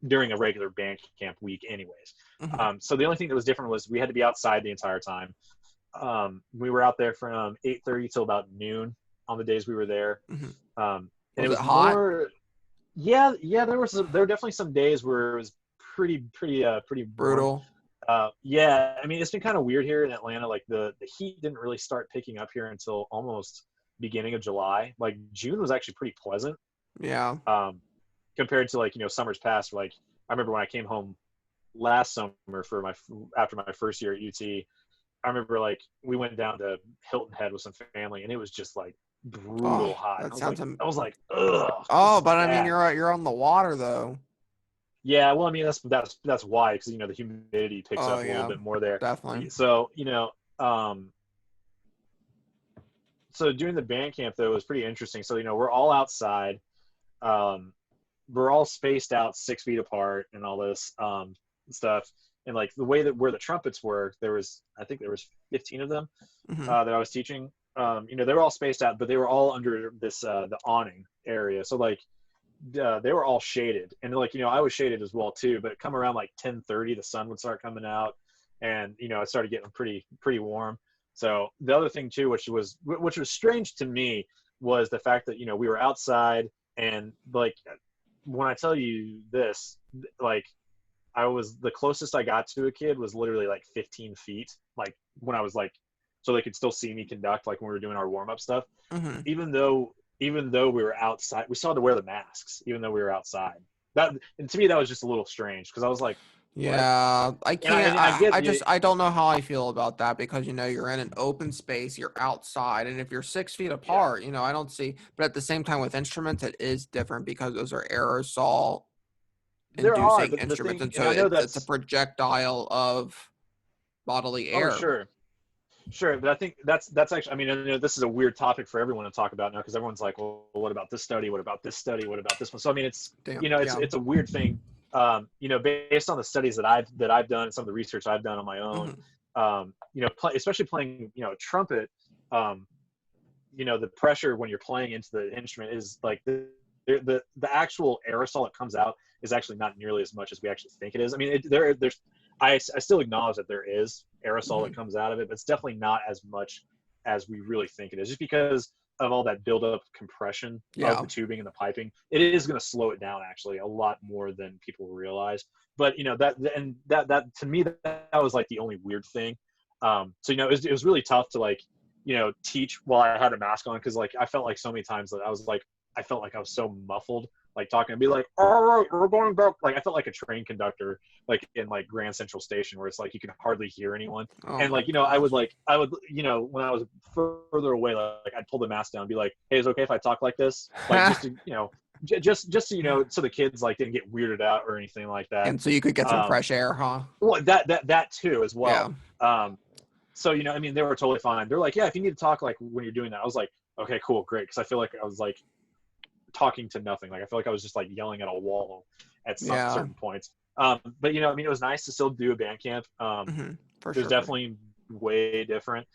during a regular band camp week anyways. Mhm. So the only thing that was different was we had to be outside the entire time. We were out there from 8:30 till about noon on the days we were there. Mhm. And it Was it was hot? more, yeah, there were definitely some days where it was pretty warm. Brutal. Yeah, it's been kind of weird here in Atlanta. Like the heat didn't really start picking up here until almost beginning of July. Like June was actually pretty pleasant. Yeah. Um, Compared to like summers past. Like I remember when I came home last summer after my first year at UT. I remember like we went down to Hilton Head with some family, and it was just like brutal Oh, hot. that I was sounds like, ugh, this Oh, is but I mean bad. you're on the water though. Yeah, well, I mean that's why, because the humidity picks Oh up a little yeah, bit more there. definitely. So um, so doing the band camp though was pretty interesting. So we're all outside, um, we're all spaced out 6 feet apart and all this stuff. And like the way that where the trumpets were, I think there was 15 of them Hmm. that I was teaching. They were all spaced out, but they were all under this the awning area. So like they were all shaded, and like I was shaded as well too. But come around like 10:30, the sun would start coming out, and it started getting pretty warm. So the other thing too, which was strange to me, was the fact that we were outside, and like when I tell you this, like I was the closest I got to a kid was literally like 15 feet, like when I was like, so they could still see me conduct like when we were doing our warm up stuff, Hmm. even though we were outside, we still had to wear the masks, even though we were outside. And to me, that was just a little strange because I was like, what? Yeah, I And I can't. and I get I don't know how I feel about that because you're in an open space, you're outside, and if you're 6 feet yeah, apart, I don't see. But at the same time, with instruments, it is different because those are aerosol there are, inducing but the instruments, thing, and and so I know it's a that's, projectile of bodily oh air. sure, sure, but I think that's actually, I mean, this is a weird topic for everyone to talk about now because everyone's like, well, what about this study? What about this study? What about this one? So I mean, it's Damn. it's Yeah. it's a weird thing. Based on the studies that I've done, some of the research I've done on my own, Hmm. especially playing trumpet, the pressure when you're playing into the instrument is like the actual aerosol that comes out is actually not nearly as much as we actually think it is. I mean, there's I still acknowledge that there is aerosol Hmm. that comes out of it, but it's definitely not as much as we really think it is, just because of all that buildup compression of Yeah. the tubing and the piping. It is going to slow it down actually a lot more than people realize. But that to me, that was like the only weird thing. So it was really tough to like teach while I had a mask on, because like I felt like so many times that I felt like I was so muffled, like talking and be like, all right, we're going back. Like I felt like a train conductor, like in like Grand Central Station, where it's like you can hardly hear anyone. Oh And my like I would gosh. when I was further away, like I'd pull the mask down and be like, hey, is it okay if I talk like this? Like just to just so so the kids like didn't get weirded out or anything like that. And so you could get some Um, fresh air, huh? well, that too as Yeah. well. So I mean, they were totally fine. They're like, yeah, if you need to talk like when you're doing that, I was like, okay, cool, great, because I feel like I was like talking to nothing. Like I feel like I was just like yelling at a wall at some Yeah. certain points. But I mean, it was nice to still do a band camp. Hmm. For It was sure. For sure. definitely way different.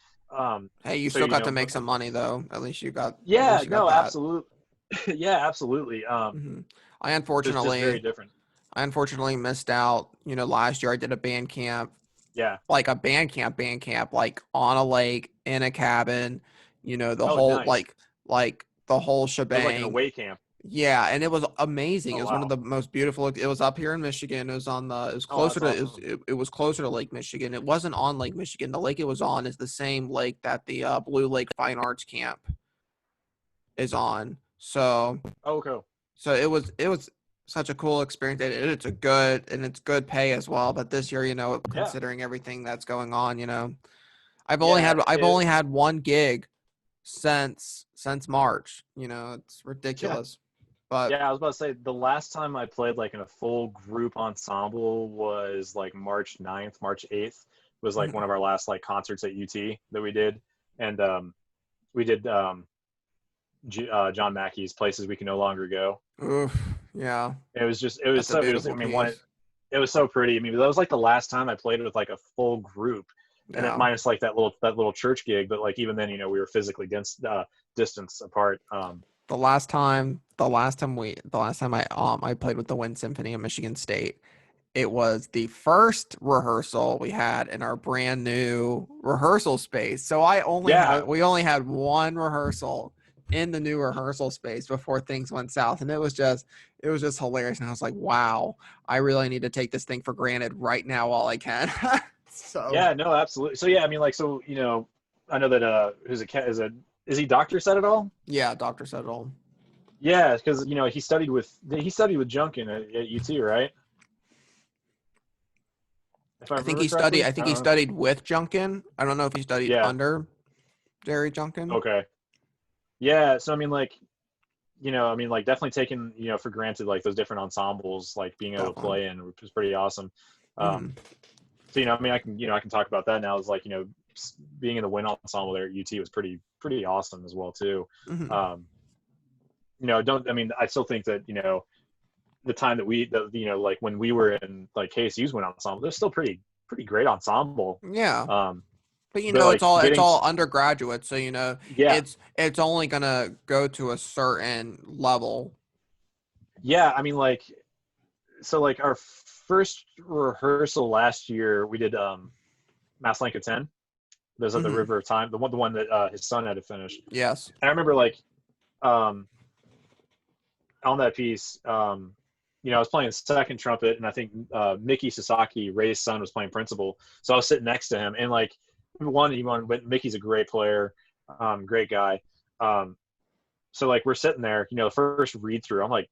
Hey, you So still got to make some money though. At least yeah, you got no, that. absolutely, yeah, absolutely. Hmm. I Just very unfortunately, different. I unfortunately missed out. Last year I did a band camp, Yeah. like a band camp, like on a lake in a cabin. The Oh, whole nice. like the whole It was like an shebang. away camp. Yeah, and it was amazing. Oh It was one of wow. the most beautiful. It was up here in Michigan. It was Oh, closer that's to awesome. it was closer to Lake Michigan. It wasn't on Lake Michigan. The lake it was on is the same lake that the Blue Lake Fine Arts Camp is on. Oh, cool. So it was such a cool experience. It's good pay as well. But this year, Yeah. considering everything that's going on, Yeah. I've only had one gig since March. It's Yeah. ridiculous. But Yeah, I was about to say the last time I played like in a full group ensemble was like March 9th, March 8th was like one of our last like concerts at UT that we did. And we did John Mackey's Places We Can No Longer Go. oof, yeah, It was that's a so beautiful I mean one, piece. it was so pretty. I mean that was like the last time I played with like a full group, and then Yeah. minus like that little church gig. But like even then, we were physically distance apart. The last time I played with the Wind Symphony of Michigan State, it was the first rehearsal we had in our brand new rehearsal space. So Yeah. we only had one rehearsal in the new rehearsal space before things went south, and it was just hilarious. And I was like, wow, I really need to take this thing for granted right now while I can. So Yeah, no, absolutely. So yeah, I mean, like, so I know that who's a cat is he Doctor said it all? yeah, Doctor said it all. Yeah, because he studied with Junkin at UT, right? If I remember correctly. I think he studied with Junkin. I don't know if he studied Yeah. under Jerry Junkin. Okay. Yeah. So I mean, like, I mean, like definitely taking, for granted, like those different ensembles, like being able to Definitely. play in, which is pretty awesome. Hmm. So, I mean, I can talk about that now. Is like, being in the wind ensemble there at UT was pretty awesome as well too. Hmm. Um, don't, I mean, I still think that, the time that like when we were in like KSU's wind ensemble, they're still pretty great ensemble. Yeah. Um, But but it's like all getting, undergraduate, so yeah, it's only gonna go to a certain level. yeah. I mean, like, so like our first rehearsal last year, we did Maslanka 10. Those at the Hmm. River of Time, the one that his son had to finish. Yes. And I remember like um, on that piece, I was playing second trumpet, and I think Mickey Sasaki, Ray's son, was playing principal. So I was sitting next to him, and like Mickey's a great player, great guy. Um, so like we're sitting there, the first read through, I'm like,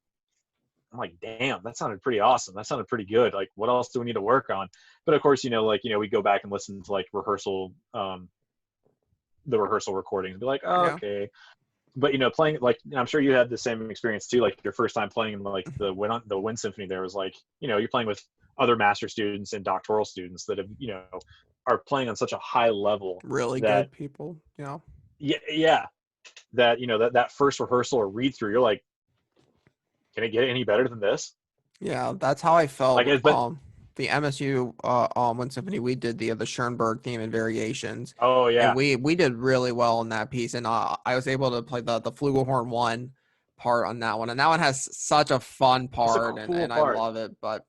damn, that sounded pretty awesome. That sounded pretty good. Like, what else do we need to work on? But of course, we go back and listen to like the rehearsal recordings and be like, oh, Yeah. okay. But playing, like, I'm sure you had the same experience too. Like your first time playing in like the Wind Symphony, there was like, you're playing with other master students and doctoral students that have, are playing on such a high level Really that, good people. Yeah. yeah, that that first rehearsal or read through, you're like, can it get any better than this? Yeah, that's how I Like, felt. but The MSU Wind Symphony, we did the Schoenberg theme and variations, oh and yeah, we did really well in that piece. And I was able to play the flugelhorn one part on that one, and that one has such a fun it's a part, cool and I part. love it. But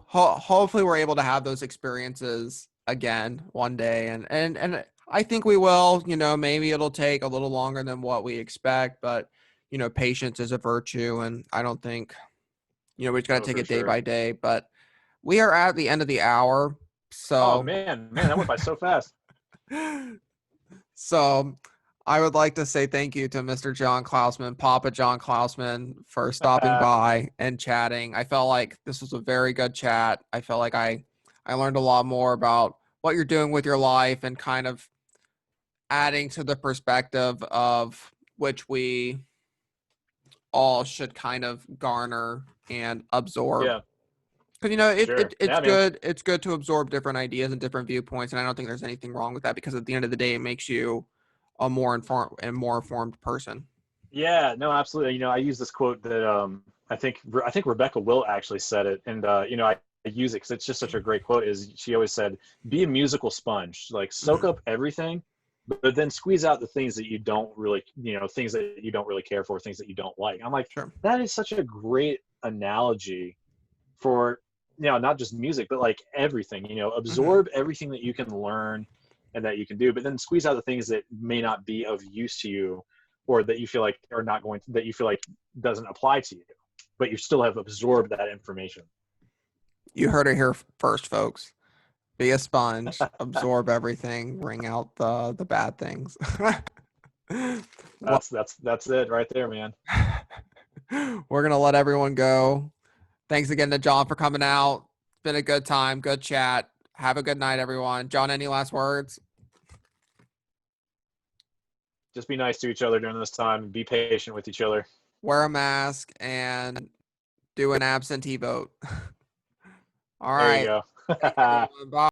hopefully we're able to have those experiences again one day, and I think we will. Maybe it'll take a little longer than what we expect, but patience is a virtue, and I don't think we just got to Oh, take for it day by sure. day. But we are at the end of the hour, Oh so man, that went by so fast. so I would like to say thank you to Mr. Jon Klausman, Papa Jon Klausman, for stopping by and chatting. I felt like this was a very good chat. I felt like I learned a lot more about what you're doing with your life and kind of adding to the perspective of which we all should kind of garner and absorb. Yeah, Because for sure. it's Yeah, man. good. It's good to absorb different ideas and different viewpoints, and I don't think there's anything wrong with that because at the end of the day, it makes you a more informed person. Yeah, no, absolutely. I use this quote that I think Rebecca Will actually said it, and I use it because it's just such a great quote. Is she always said, "Be a musical sponge, like soak Mhm. up everything, but then squeeze out the things that you don't really, things that you don't really care for, things that you don't like." I'm like, Sure. that is such a great analogy for, not just music, but like everything. Hmm. Absorb everything that you can learn and that you can do, but then squeeze out the things that may not be of use to you, or that you feel like are not going to, that you feel like doesn't apply to you, but you still have absorbed that information. You heard it here first, folks. Be a sponge, absorb everything, bring out the bad things. Well, That's it right there, man. we're gonna let everyone go. Thanks again to Jon for coming out. It's been a good time, good chat. Have a good night, everyone. Jon, any last words? Just be nice to each other during this time. Be patient with each other. Wear a mask and do an absentee vote. All There you right. Thanks, go. everyone. Bye.